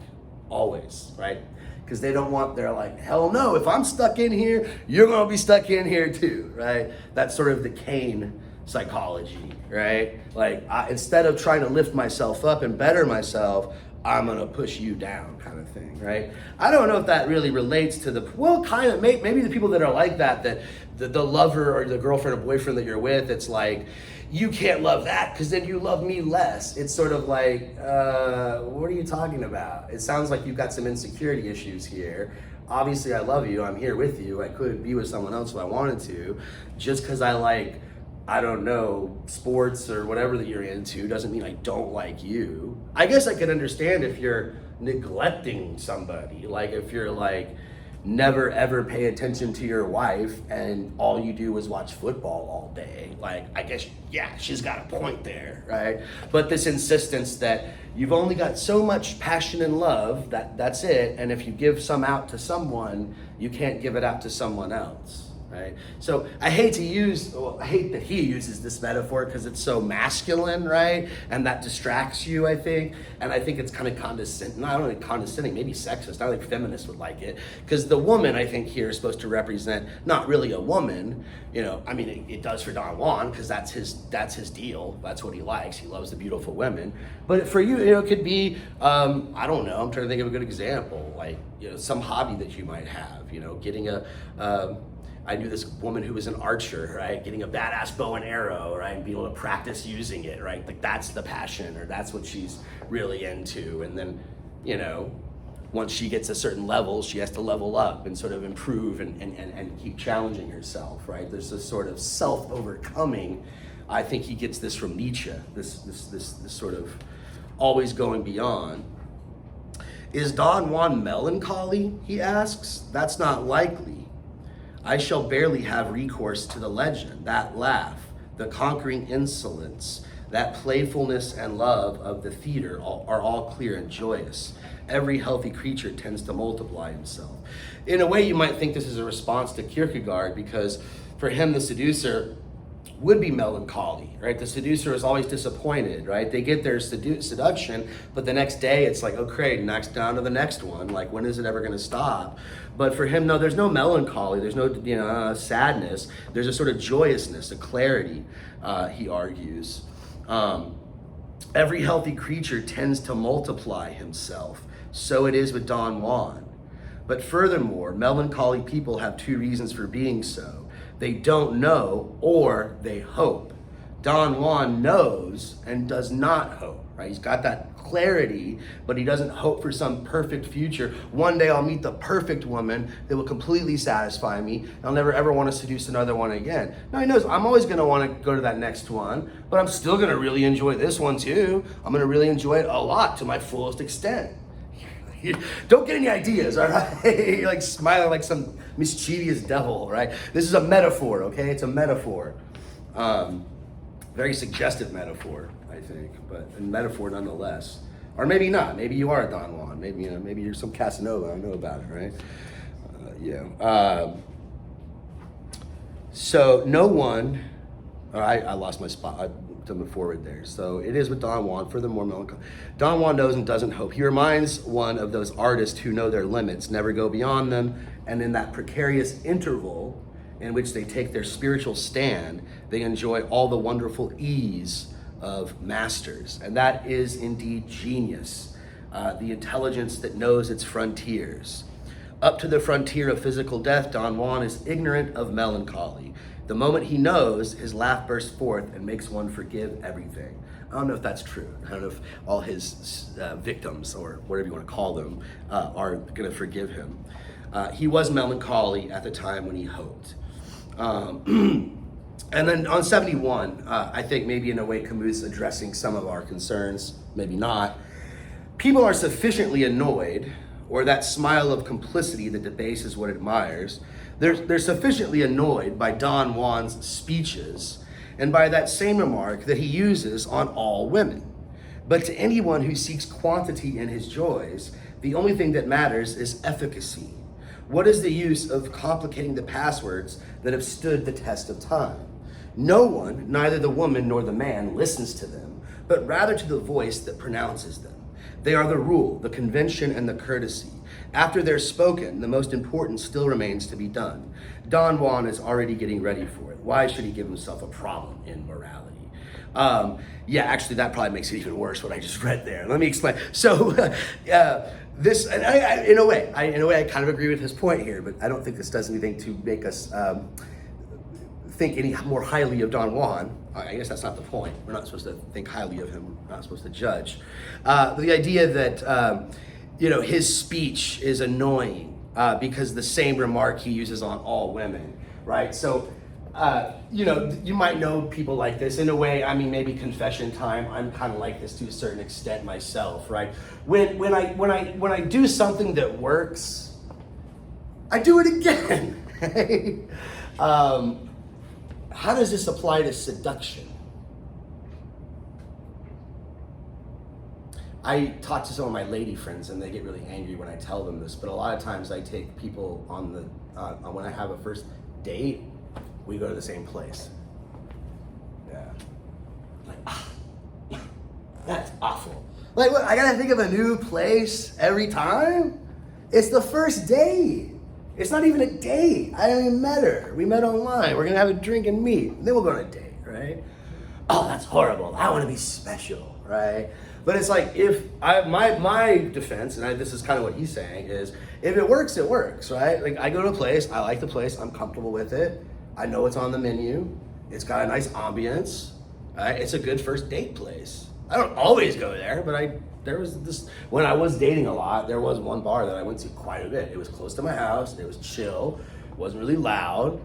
always, right? Because they don't want, they're like, hell no, if I'm stuck in here, you're going to be stuck in here too, right? That's sort of the Cain psychology, right? Like, instead of trying to lift myself up and better myself, I'm gonna push you down kind of thing, right? I don't know if that really relates to well, kind of, maybe the people that are like that the lover or the girlfriend or boyfriend that you're with, it's like, you can't love that because then you love me less. It's sort of like, what are you talking about? It sounds like you've got some insecurity issues here. Obviously, I love you. I'm here with you. I could be with someone else if I wanted to. Just because I like, I don't know, sports or whatever that you're into doesn't mean I don't like you. I guess I could understand if you're neglecting somebody. Like if you're like, never ever pay attention to your wife and all you do is watch football all day. Like, I guess, yeah, she's got a point there, right? But this insistence that you've only got so much passion and love, that's it. And if you give some out to someone, you can't give it out to someone else. Right? So I hate that he uses this metaphor because it's so masculine, right? And that distracts you, I think. And I think it's kind of condescending, not only condescending, maybe sexist. I think feminists would like it. Because the woman, I think, here is supposed to represent not really a woman. You know, I mean, it does for Don Juan because that's his deal. That's what he likes. He loves the beautiful women. But for you, it could be, I don't know, I'm trying to think of a good example. Like, some hobby that you might have, getting I knew this woman who was an archer, right? Getting a badass bow and arrow, right? And being able to practice using it, right? Like that's the passion, or that's what she's really into. And then, once she gets a certain level, she has to level up and sort of improve and keep challenging herself, right? There's this sort of self-overcoming. I think he gets this from Nietzsche, this sort of always going beyond. Is Don Juan melancholy, he asks? That's not likely. I shall barely have recourse to the legend, that laugh, the conquering insolence, that playfulness and love of the theater are all clear and joyous. Every healthy creature tends to multiply himself. In a way, you might think this is a response to Kierkegaard, because for him, the seducer would be melancholy, right? The seducer is always disappointed, right? They get their seduction, but the next day it's like, oh great, next down to the next one. Like, when is it ever gonna stop? But for him, no, there's no melancholy, there's no sadness. There's a sort of joyousness, a clarity, he argues. Every healthy creature tends to multiply himself. So it is with Don Juan. But furthermore, melancholy people have two reasons for being so. They don't know, or they hope. Don Juan knows and does not hope, right? He's got that clarity, but he doesn't hope for some perfect future. One day I'll meet the perfect woman that will completely satisfy me. I'll never ever want to seduce another one again. No, he knows I'm always going to want to go to that next one, but I'm still going to really enjoy this one too. I'm going to really enjoy it a lot to my fullest extent. Don't get any ideas, all right? You're like smiling like some mischievous devil, right? This is a metaphor, okay? It's a metaphor. Very suggestive metaphor, I think, but a metaphor nonetheless. Or maybe not. Maybe you are a Don Juan. Maybe maybe you're some Casanova. I know about it, right? So no one. I lost my spot. I moved forward there. So it is with Don Juan. Furthermore, melancholy. Don Juan knows and doesn't hope. He reminds one of those artists who know their limits, never go beyond them, and in that precarious interval in which they take their spiritual stand, they enjoy all the wonderful ease of masters. And that is indeed genius, the intelligence that knows its frontiers. Up to the frontier of physical death, Don Juan is ignorant of melancholy. The moment he knows, his laugh bursts forth and makes one forgive everything. I don't know if that's true. I don't know if all his victims, or whatever you want to call them, are going to forgive him. He was melancholy at the time when he hoped. And then on 71, I think maybe in a way Camus addressing some of our concerns, maybe not. People are sufficiently annoyed, or that smile of complicity that debases what it admires, they're sufficiently annoyed by Don Juan's speeches and by that same remark that he uses on all women. But to anyone who seeks quantity in his joys, the only thing that matters is efficacy. What is the use of complicating the passwords that have stood the test of time? No one, neither the woman nor the man, listens to them, but rather to the voice that pronounces them. They are the rule, the convention, and the courtesy. After they're spoken, the most important still remains to be done. Don Juan is already getting ready for it. Why should he give himself a problem in morality? Actually, that probably makes it even worse, what I just read there. Let me explain. So, this, and in a way, I kind of agree with his point here, but I don't think this does anything to make us think any more highly of Don Juan. I guess that's not the point. We're not supposed to think highly of him. We're not supposed to judge. The idea that his speech is annoying because the same remark he uses on all women, right? So, you might know people like this. In a way, I mean, maybe confession time. I'm kind of like this to a certain extent myself, right? When I do something that works, I do it again. Right? How does this apply to seduction? I talk to some of my lady friends and they get really angry when I tell them this, but a lot of times I take people on when I have a first date, we go to the same place. Yeah. Like, that's awful. Like, what, I gotta think of a new place every time? It's the first date. It's not even a date. I haven't even met her. We met online. We're gonna have a drink and meet. And then we'll go on a date, right? Oh, that's horrible. I wanna be special, right? But it's like, my defense, and this is kind of what he's saying, is if it works, it works, right? Like, I go to a place, I like the place, I'm comfortable with it. I know it's on the menu. It's got a nice ambience, right? It's a good first date place. I don't always go there, but there was this, when I was dating a lot, there was one bar that I went to quite a bit. It was close to my house, it was chill, it wasn't really loud.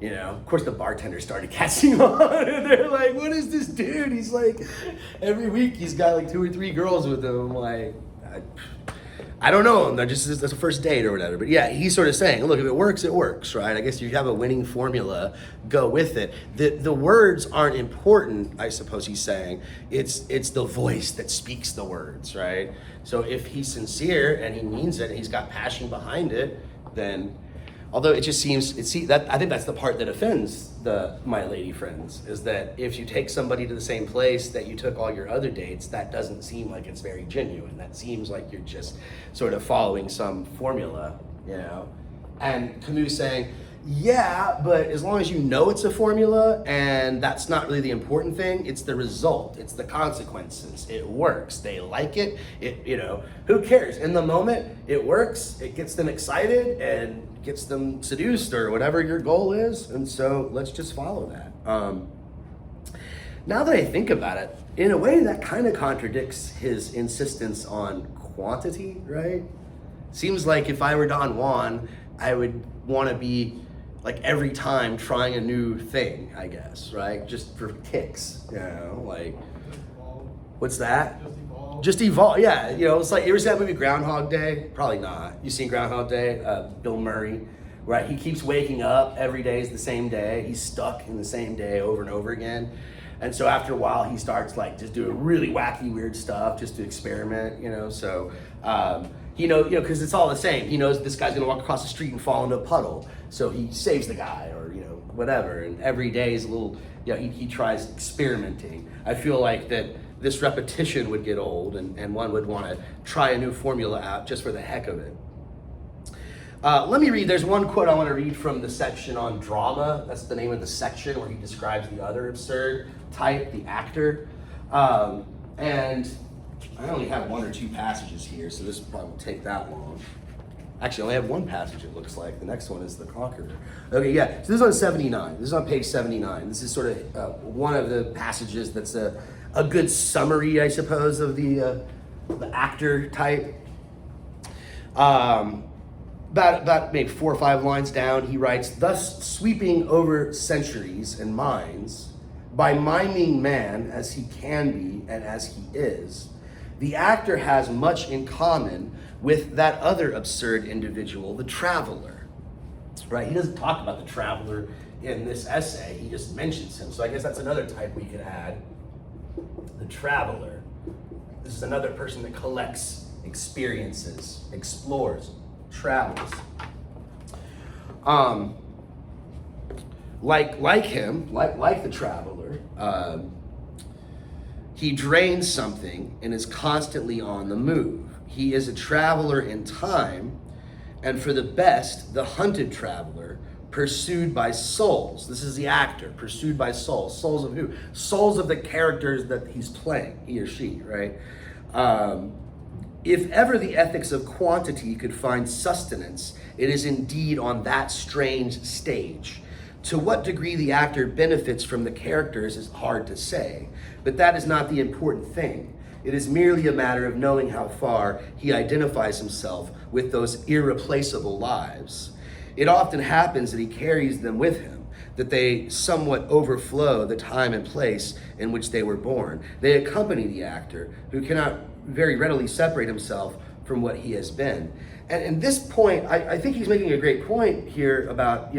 Of course the bartender started catching on and they're like, what is this dude? He's like, every week he's got like 2 or 3 girls with him. I'm like, I don't know, that's a first date or whatever. But yeah, he's sort of saying, look, if it works, right? I guess you have a winning formula, go with it. The words aren't important, I suppose he's saying. It's the voice that speaks the words, right? So if he's sincere and he means it and he's got passion behind it, then, although it just seems, I think that's the part that offends my lady friends, is that if you take somebody to the same place that you took all your other dates, that doesn't seem like it's very genuine. That seems like you're just sort of following some formula, And Camus saying, yeah, but as long as you know it's a formula, and that's not really the important thing, it's the result, it's the consequences. It works, they like it, who cares? In the moment, it works, it gets them excited, and gets them seduced, or whatever your goal is, and so let's just follow that. Now that I think about it, in a way that kind of contradicts his insistence on quantity, right? Seems like if I were Don Juan, I would want to be like every time trying a new thing, I guess, right? Just for kicks, like, what's that? Just evolve, yeah. It's like, you ever seen that movie Groundhog Day? Probably not. You seen Groundhog Day? Bill Murray, right? He keeps waking up, every day is the same day. He's stuck in the same day over and over again. And so after a while, he starts like just doing really wacky, weird stuff just to experiment, So, because it's all the same. He knows this guy's gonna walk across the street and fall into a puddle. So he saves the guy, or, whatever. And every day is a little, he tries experimenting. I feel like that this repetition would get old, and one would want to try a new formula out just for the heck of it. Let me read, there's one quote I want to read from the section on drama. That's the name of the section where he describes the other absurd type, the actor. And I only have 1 or 2 passages here, so this probably won't take that long. Actually, I only have 1 passage, it looks like. The next one is the conqueror. Okay, yeah, so this is on 79. This is on page 79. This is sort of one of the passages that's a good summary, I suppose, of the actor type. About maybe 4 or 5 lines down, he writes, thus sweeping over centuries and minds, by miming man as he can be and as he is, the actor has much in common with that other absurd individual, the traveler, right? He doesn't talk about the traveler in this essay, he just mentions him. So I guess that's another type we could add, the traveler. This is another person that collects experiences, explores, travels. Like him, like the traveler, he drains something and is constantly on the move. He is a traveler in time, and for the best, the hunted traveler, pursued by souls. This is the actor, pursued by souls. Souls of who? Souls of the characters that he's playing, he or she, right? If ever the ethics of quantity could find sustenance, it is indeed on that strange stage. To what degree the actor benefits from the characters is hard to say, but that is not the important thing. It is merely a matter of knowing how far he identifies himself with those irreplaceable lives. It often happens that he carries them with him, that they somewhat overflow the time and place in which they were born. They accompany the actor, who cannot very readily separate himself from what he has been. And in this point, I think he's making a great point here about,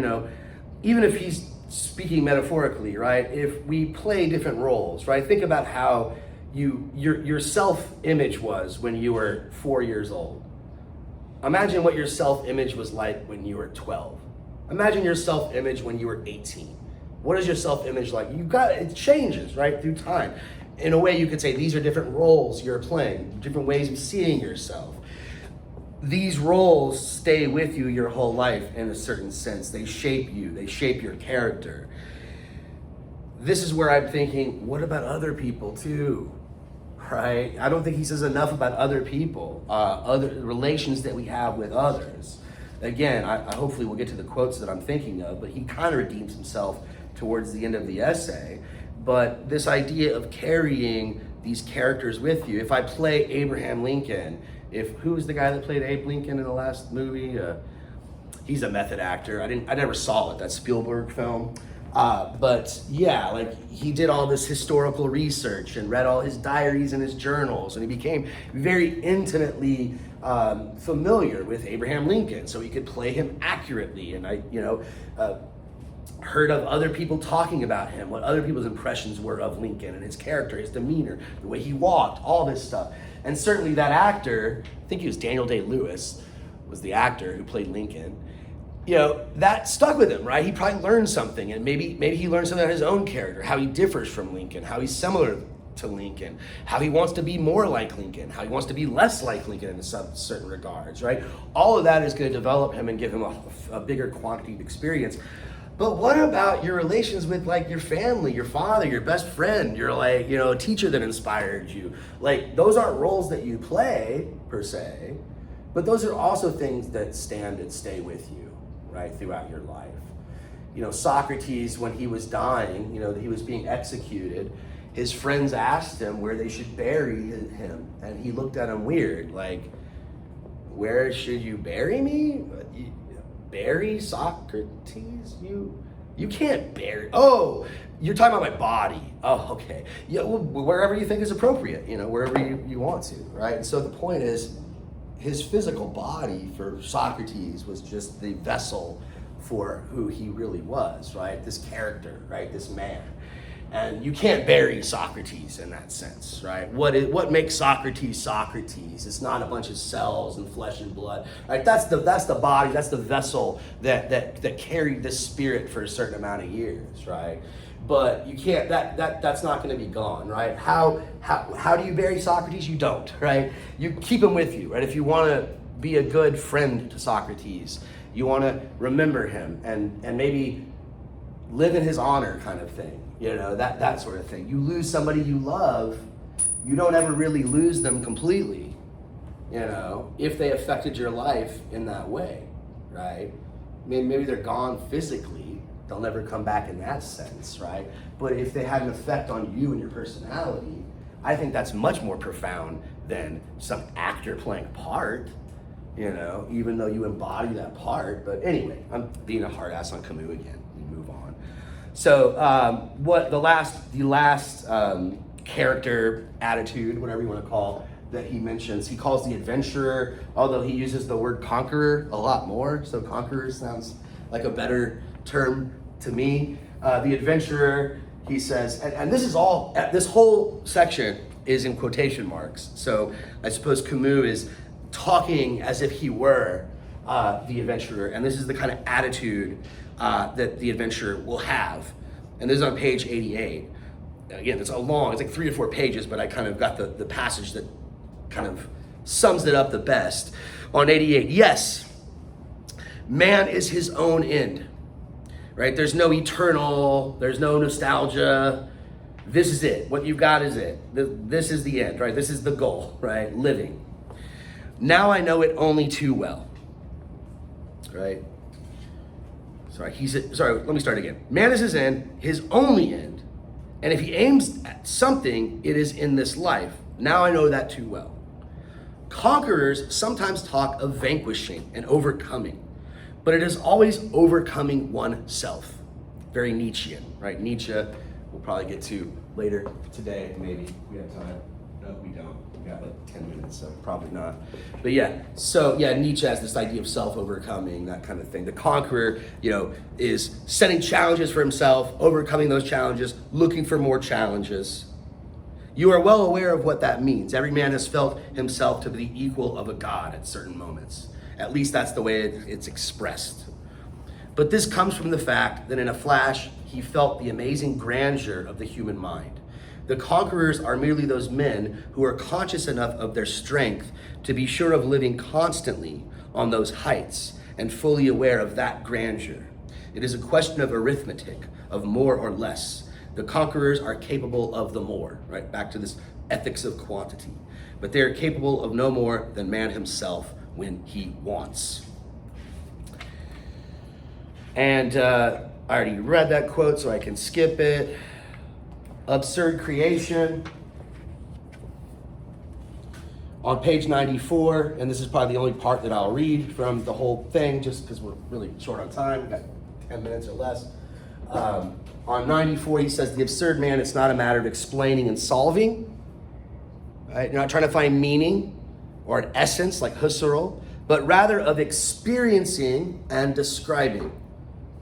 even if he's speaking metaphorically, right? If we play different roles, right? Think about how your self-image was when you were 4 years old. Imagine what your self-image was like when you were 12. Imagine your self-image when you were 18. What is your self-image like? It changes, right, through time. In a way, you could say these are different roles you're playing, different ways of seeing yourself. These roles stay with you your whole life in a certain sense. They shape you, they shape your character. This is where I'm thinking, what about other people too? Right? I don't think he says enough about other people, other relations that we have with others. Again, I hopefully will get to the quotes that I'm thinking of, but he kind of redeems himself towards the end of the essay. But this idea of carrying these characters with you. If I play Abraham Lincoln, who was the guy that played Abe Lincoln in the last movie? He's a method actor. I never saw it, that Spielberg film. But yeah, like he did all this historical research and read all his diaries and his journals, and he became very intimately familiar with Abraham Lincoln, so he could play him accurately. And I heard of other people talking about him, what other people's impressions were of Lincoln and his character, his demeanor, the way he walked, all this stuff. And certainly that actor, I think he was Daniel Day-Lewis, was the actor who played Lincoln. That stuck with him, right? He probably learned something, and maybe he learned something about his own character, how he differs from Lincoln, how he's similar to Lincoln, how he wants to be more like Lincoln, how he wants to be less like Lincoln in some certain regards, right? All of that is going to develop him and give him a bigger quantity of experience. But what about your relations with like your family, your father, your best friend, your a teacher that inspired you? Like those aren't roles that you play per se, but those are also things that stand and stay with you, right, throughout your life. Socrates, when he was dying, he was being executed, his friends asked him where they should bury him, and he looked at them weird, like, where should you bury me? Bury Socrates? You can't bury. Oh, you're talking about my body. Oh, okay. Yeah, well, wherever you think is appropriate, wherever you want to, right? And so the point is, his physical body for Socrates was just the vessel for who he really was, right? This character, right? This man. And you can't bury Socrates in that sense, right? What makes Socrates Socrates? It's not a bunch of cells and flesh and blood, right? That's the body, that's the vessel that carried this spirit for a certain amount of years, right? But you can't. That's not going to be gone, right? How do you bury Socrates? You don't, right? You keep him with you, right? If you want to be a good friend to Socrates, you want to remember him and maybe live in his honor, kind of thing. That sort of thing. You lose somebody you love, you don't ever really lose them completely, if they affected your life in that way, right? Maybe they're gone physically, they'll never come back in that sense, right? But if they had an effect on you and your personality, I think that's much more profound than some actor playing a part, even though you embody that part. But anyway, I'm being a hard ass on Camus again. We move on. So what the last character, attitude, whatever you want to call, that he mentions, he calls the adventurer, although he uses the word conqueror a lot more. So conqueror sounds like a better term to me. The adventurer, he says, and this whole section is in quotation marks. So I suppose Camus is talking as if he were the adventurer, and this is the kind of attitude that the adventurer will have. And this is on page 88. Again, it's like 3 or 4 pages, but I kind of got the passage that kind of sums it up the best. On 88, yes, man is his own end, right? There's no eternal, there's no nostalgia. This is it. What you've got is it. This is the end, right? This is the goal, right? Living. Now I know it only too well, right? Sorry, let me start again. Man is his end, his only end. And if he aims at something, it is in this life. Now I know that too well. Conquerors sometimes talk of vanquishing and overcoming, but it is always overcoming oneself. Very Nietzschean, right? Nietzsche, we'll probably get to later today, maybe. We have time. No, we don't. We got like 10 minutes, so probably not. But Nietzsche has this idea of self-overcoming, that kind of thing. The conqueror, is setting challenges for himself, overcoming those challenges, looking for more challenges. You are well aware of what that means. Every man has felt himself to be the equal of a god at certain moments. At least that's the way it's expressed. But this comes from the fact that in a flash, he felt the amazing grandeur of the human mind. The conquerors are merely those men who are conscious enough of their strength to be sure of living constantly on those heights and fully aware of that grandeur. It is a question of arithmetic, of more or less. The conquerors are capable of the more, right? Back to this ethics of quantity. But they are capable of no more than man himself when he wants. And I already read that quote, so I can skip it. Absurd creation. On page 94, and this is probably the only part that I'll read from the whole thing, just because we're really short on time. We've got 10 minutes or less. On 94, he says, the absurd man, it's not a matter of explaining and solving. Right? You're not trying to find meaning or an essence like Husserl, but rather of experiencing and describing.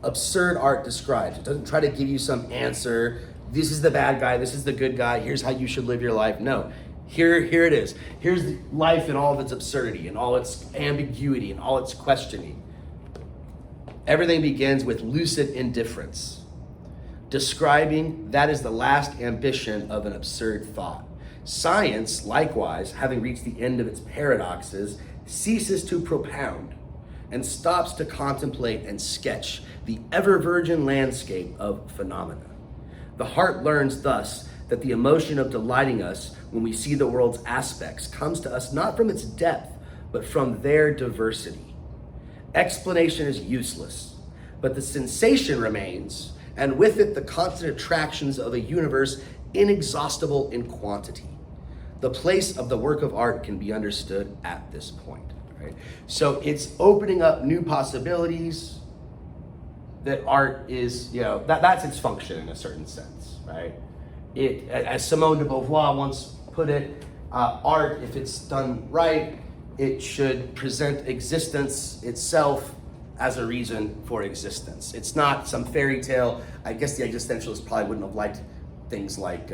Absurd art describes. It doesn't try to give you some answer. This is the bad guy. This is the good guy. Here's how you should live your life. No. Here it is. Here's life in all of its absurdity and all its ambiguity and all its questioning. Everything begins with lucid indifference. Describing, that is the last ambition of an absurd thought. Science, likewise, having reached the end of its paradoxes, ceases to propound and stops to contemplate and sketch the ever-virgin landscape of phenomena. The heart learns thus that the emotion of delighting us when we see the world's aspects comes to us not from its depth, but from their diversity. Explanation is useless, but the sensation remains, and with it the constant attractions of a universe inexhaustible in quantity. The place of the work of art can be understood at this point. Right? So it's opening up new possibilities. That art is, that's its function in a certain sense, right? It, as Simone de Beauvoir once put it, art, if it's done right, it should present existence itself as a reason for existence. It's not some fairy tale. I guess the existentialists probably wouldn't have liked things like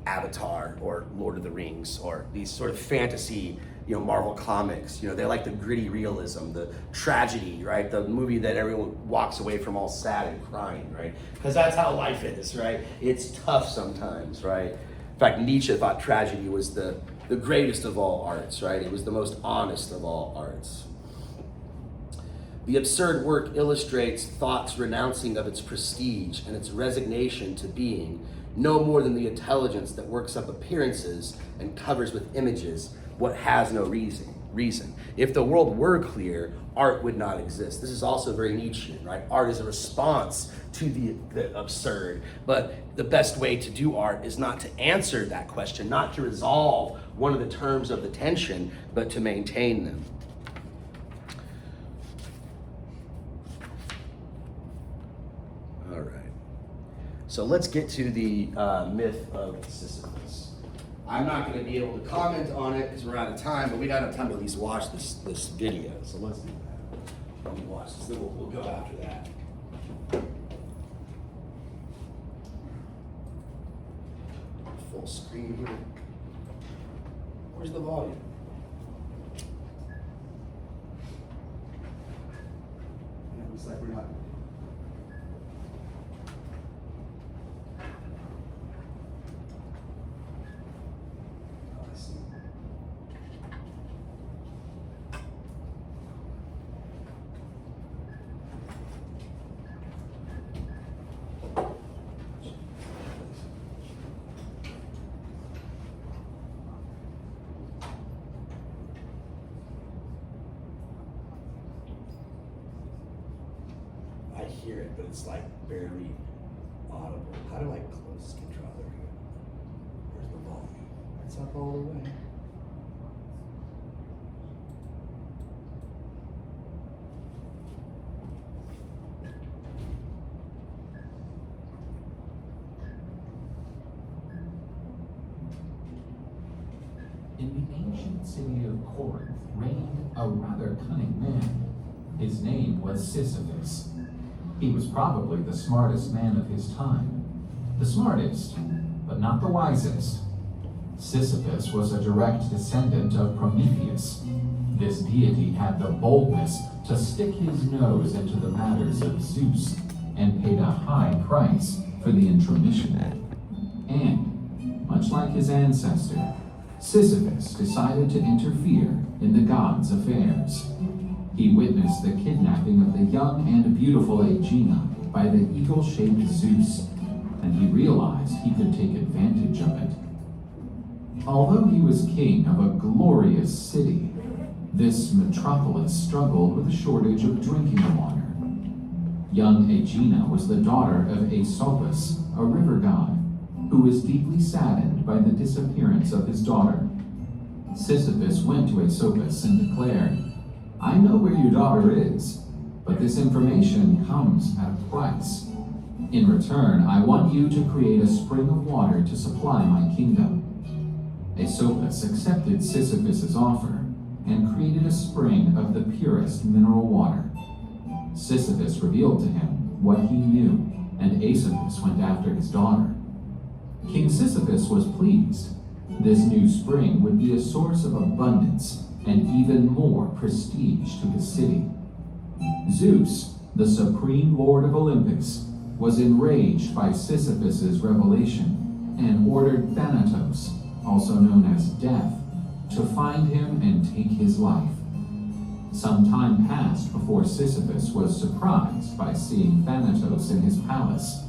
Avatar or Lord of the Rings or these sort of fantasy, Marvel comics. They like the gritty realism, the tragedy, right? The movie that everyone walks away from all sad and crying, right? Because that's how life is, right? It's tough sometimes, right? In fact, Nietzsche thought tragedy was the greatest of all arts, right? It was the most honest of all arts. The absurd work illustrates thought's renouncing of its prestige and its resignation to being no more than the intelligence that works up appearances and covers with images what has no reason. If the world were clear, art would not exist. This is also very Nietzschean, right? Art is a response to the absurd, but the best way to do art is not to answer that question, not to resolve one of the terms of the tension, but to maintain them. All right. So let's get to the myth of Sisyphus. I'm not going to be able to comment on it because we're out of time, but we got enough time to at least watch this video. So let's do that. Let me watch this, then we'll go after that. Full screen here. Where's the volume? Yeah, looks like we're not. hear it, but it's like barely audible. How do I close control? There we go. Where's the volume? It's up all the way. In the ancient city of Corinth reigned a rather cunning man. His name was Sisyphus. He was probably the smartest man of his time. The smartest, but not the wisest. Sisyphus was a direct descendant of Prometheus. This deity had the boldness to stick his nose into the matters of Zeus and paid a high price for the intromission. And, much like his ancestor, Sisyphus decided to interfere in the gods' affairs. He witnessed the kidnapping of the young and beautiful Aegina by the eagle-shaped Zeus, and he realized he could take advantage of it. Although he was king of a glorious city, this metropolis struggled with a shortage of drinking water. Young Aegina was the daughter of Sisyphus, a river god, who was deeply saddened by the disappearance of his daughter. Sisyphus went to Sisyphus and declared, "I know where your daughter is, but this information comes at a price. In return, I want you to create a spring of water to supply my kingdom." Sisyphus accepted Sisyphus's offer and created a spring of the purest mineral water. Sisyphus revealed to him what he knew, and Sisyphus went after his daughter. King Sisyphus was pleased. This new spring would be a source of abundance and even more prestige to his city. Zeus, the supreme lord of Olympus, was enraged by Sisyphus's revelation and ordered Thanatos, also known as Death, to find him and take his life. Some time passed before Sisyphus was surprised by seeing Thanatos in his palace,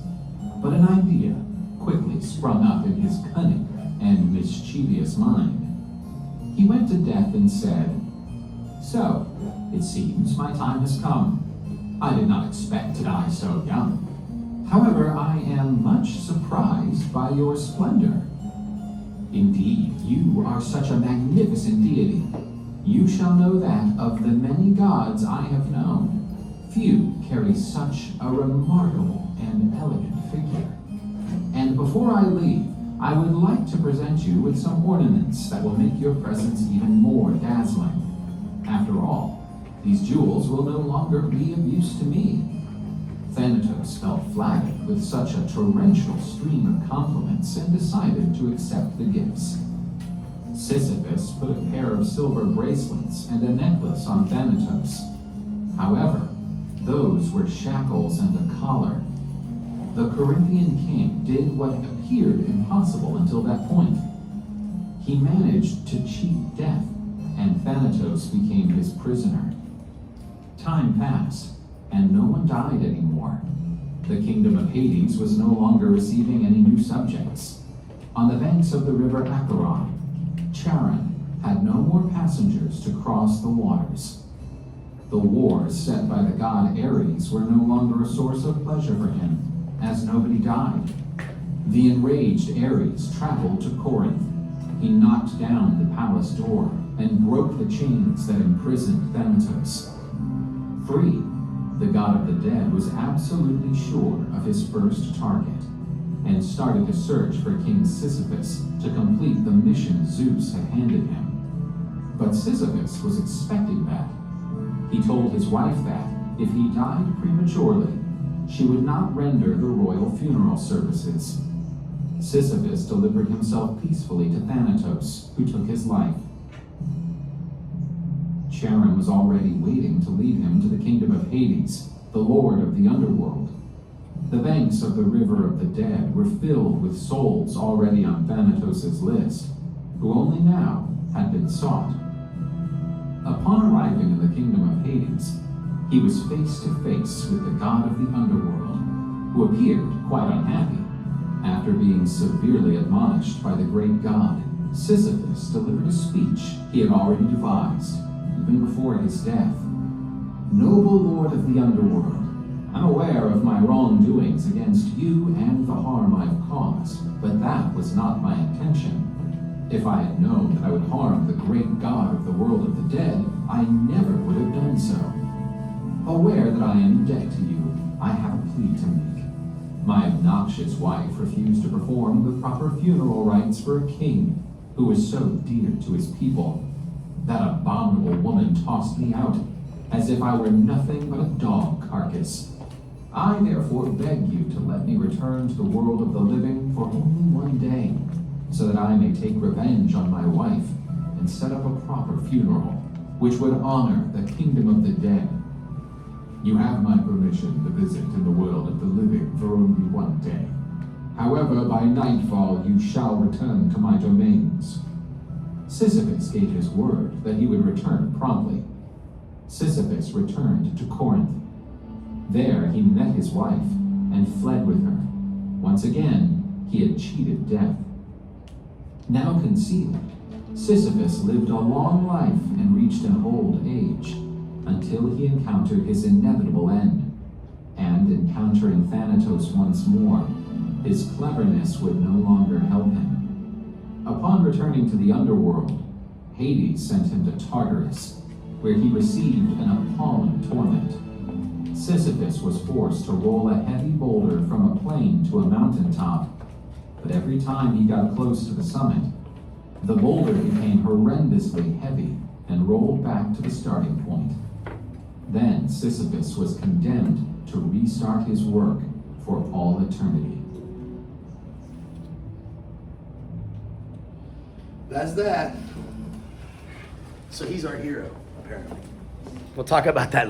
but an idea quickly sprung up in his cunning and mischievous mind. He went to Death and said, "So, it seems my time has come. I did not expect to die so young. However, I am much surprised by your splendor. Indeed, you are such a magnificent deity. You shall know that of the many gods I have known, few carry such a remarkable and elegant figure. And before I leave, I would like to present you with some ornaments that will make your presence even more dazzling. After all, these jewels will no longer be of use to me." Thanatos felt flattered with such a torrential stream of compliments and decided to accept the gifts. Sisyphus put a pair of silver bracelets and a necklace on Thanatos. However, those were shackles and a collar. The Corinthian king did what appeared impossible until that point. He managed to cheat Death, and Thanatos became his prisoner. Time passed, and no one died anymore. The kingdom of Hades was no longer receiving any new subjects. On the banks of the river Acheron, Charon had no more passengers to cross the waters. The wars set by the god Ares were no longer a source of pleasure for him, as nobody died. The enraged Ares traveled to Corinth. He knocked down the palace door and broke the chains that imprisoned Thanatos. Free, the god of the dead was absolutely sure of his first target and started to search for King Sisyphus to complete the mission Zeus had handed him. But Sisyphus was expecting that. He told his wife that, if he died prematurely, she would not render the royal funeral services. Sisyphus delivered himself peacefully to Thanatos, who took his life. Charon was already waiting to lead him to the kingdom of Hades, the lord of the underworld. The banks of the river of the dead were filled with souls already on Thanatos' list, who only now had been sought. Upon arriving in the kingdom of Hades, he was face to face with the god of the underworld, who appeared quite unhappy. After being severely admonished by the great god, Sisyphus delivered a speech he had already devised, even before his death. "Noble lord of the underworld, I'm I'm aware of my wrongdoings against you and the harm I've caused, but that was not my intention. If I had known that I would harm the great God of the world of the dead, I never would have done so. Aware that I am in debt to you, I have a plea to make. My obnoxious wife refused to perform the proper funeral rites for a king who was so dear to his people. That abominable woman tossed me out, as if I were nothing but a dog carcass. I therefore beg you to let me return to the world of the living for only one day, so that I may take revenge on my wife and set up a proper funeral, which would honor the kingdom of the dead. You have my permission to visit in the world of the living for only one day. However, by nightfall you shall return to my domains. Sisyphus gave his word that he would return promptly. Sisyphus returned to Corinth. There he met his wife and fled with her. Once again, he had cheated death. Now concealed, Sisyphus lived a long life and reached an old age, until he encountered his inevitable end. And encountering Thanatos once more, his cleverness would no longer help him. Upon returning to the underworld, Hades sent him to Tartarus, where he received an appalling torment. Sisyphus was forced to roll a heavy boulder from a plain to a mountaintop, but every time he got close to the summit, the boulder became horrendously heavy and rolled back to the starting point. Then Sisyphus was condemned to restart his work for all eternity. That's that. So he's our hero, apparently. We'll talk about that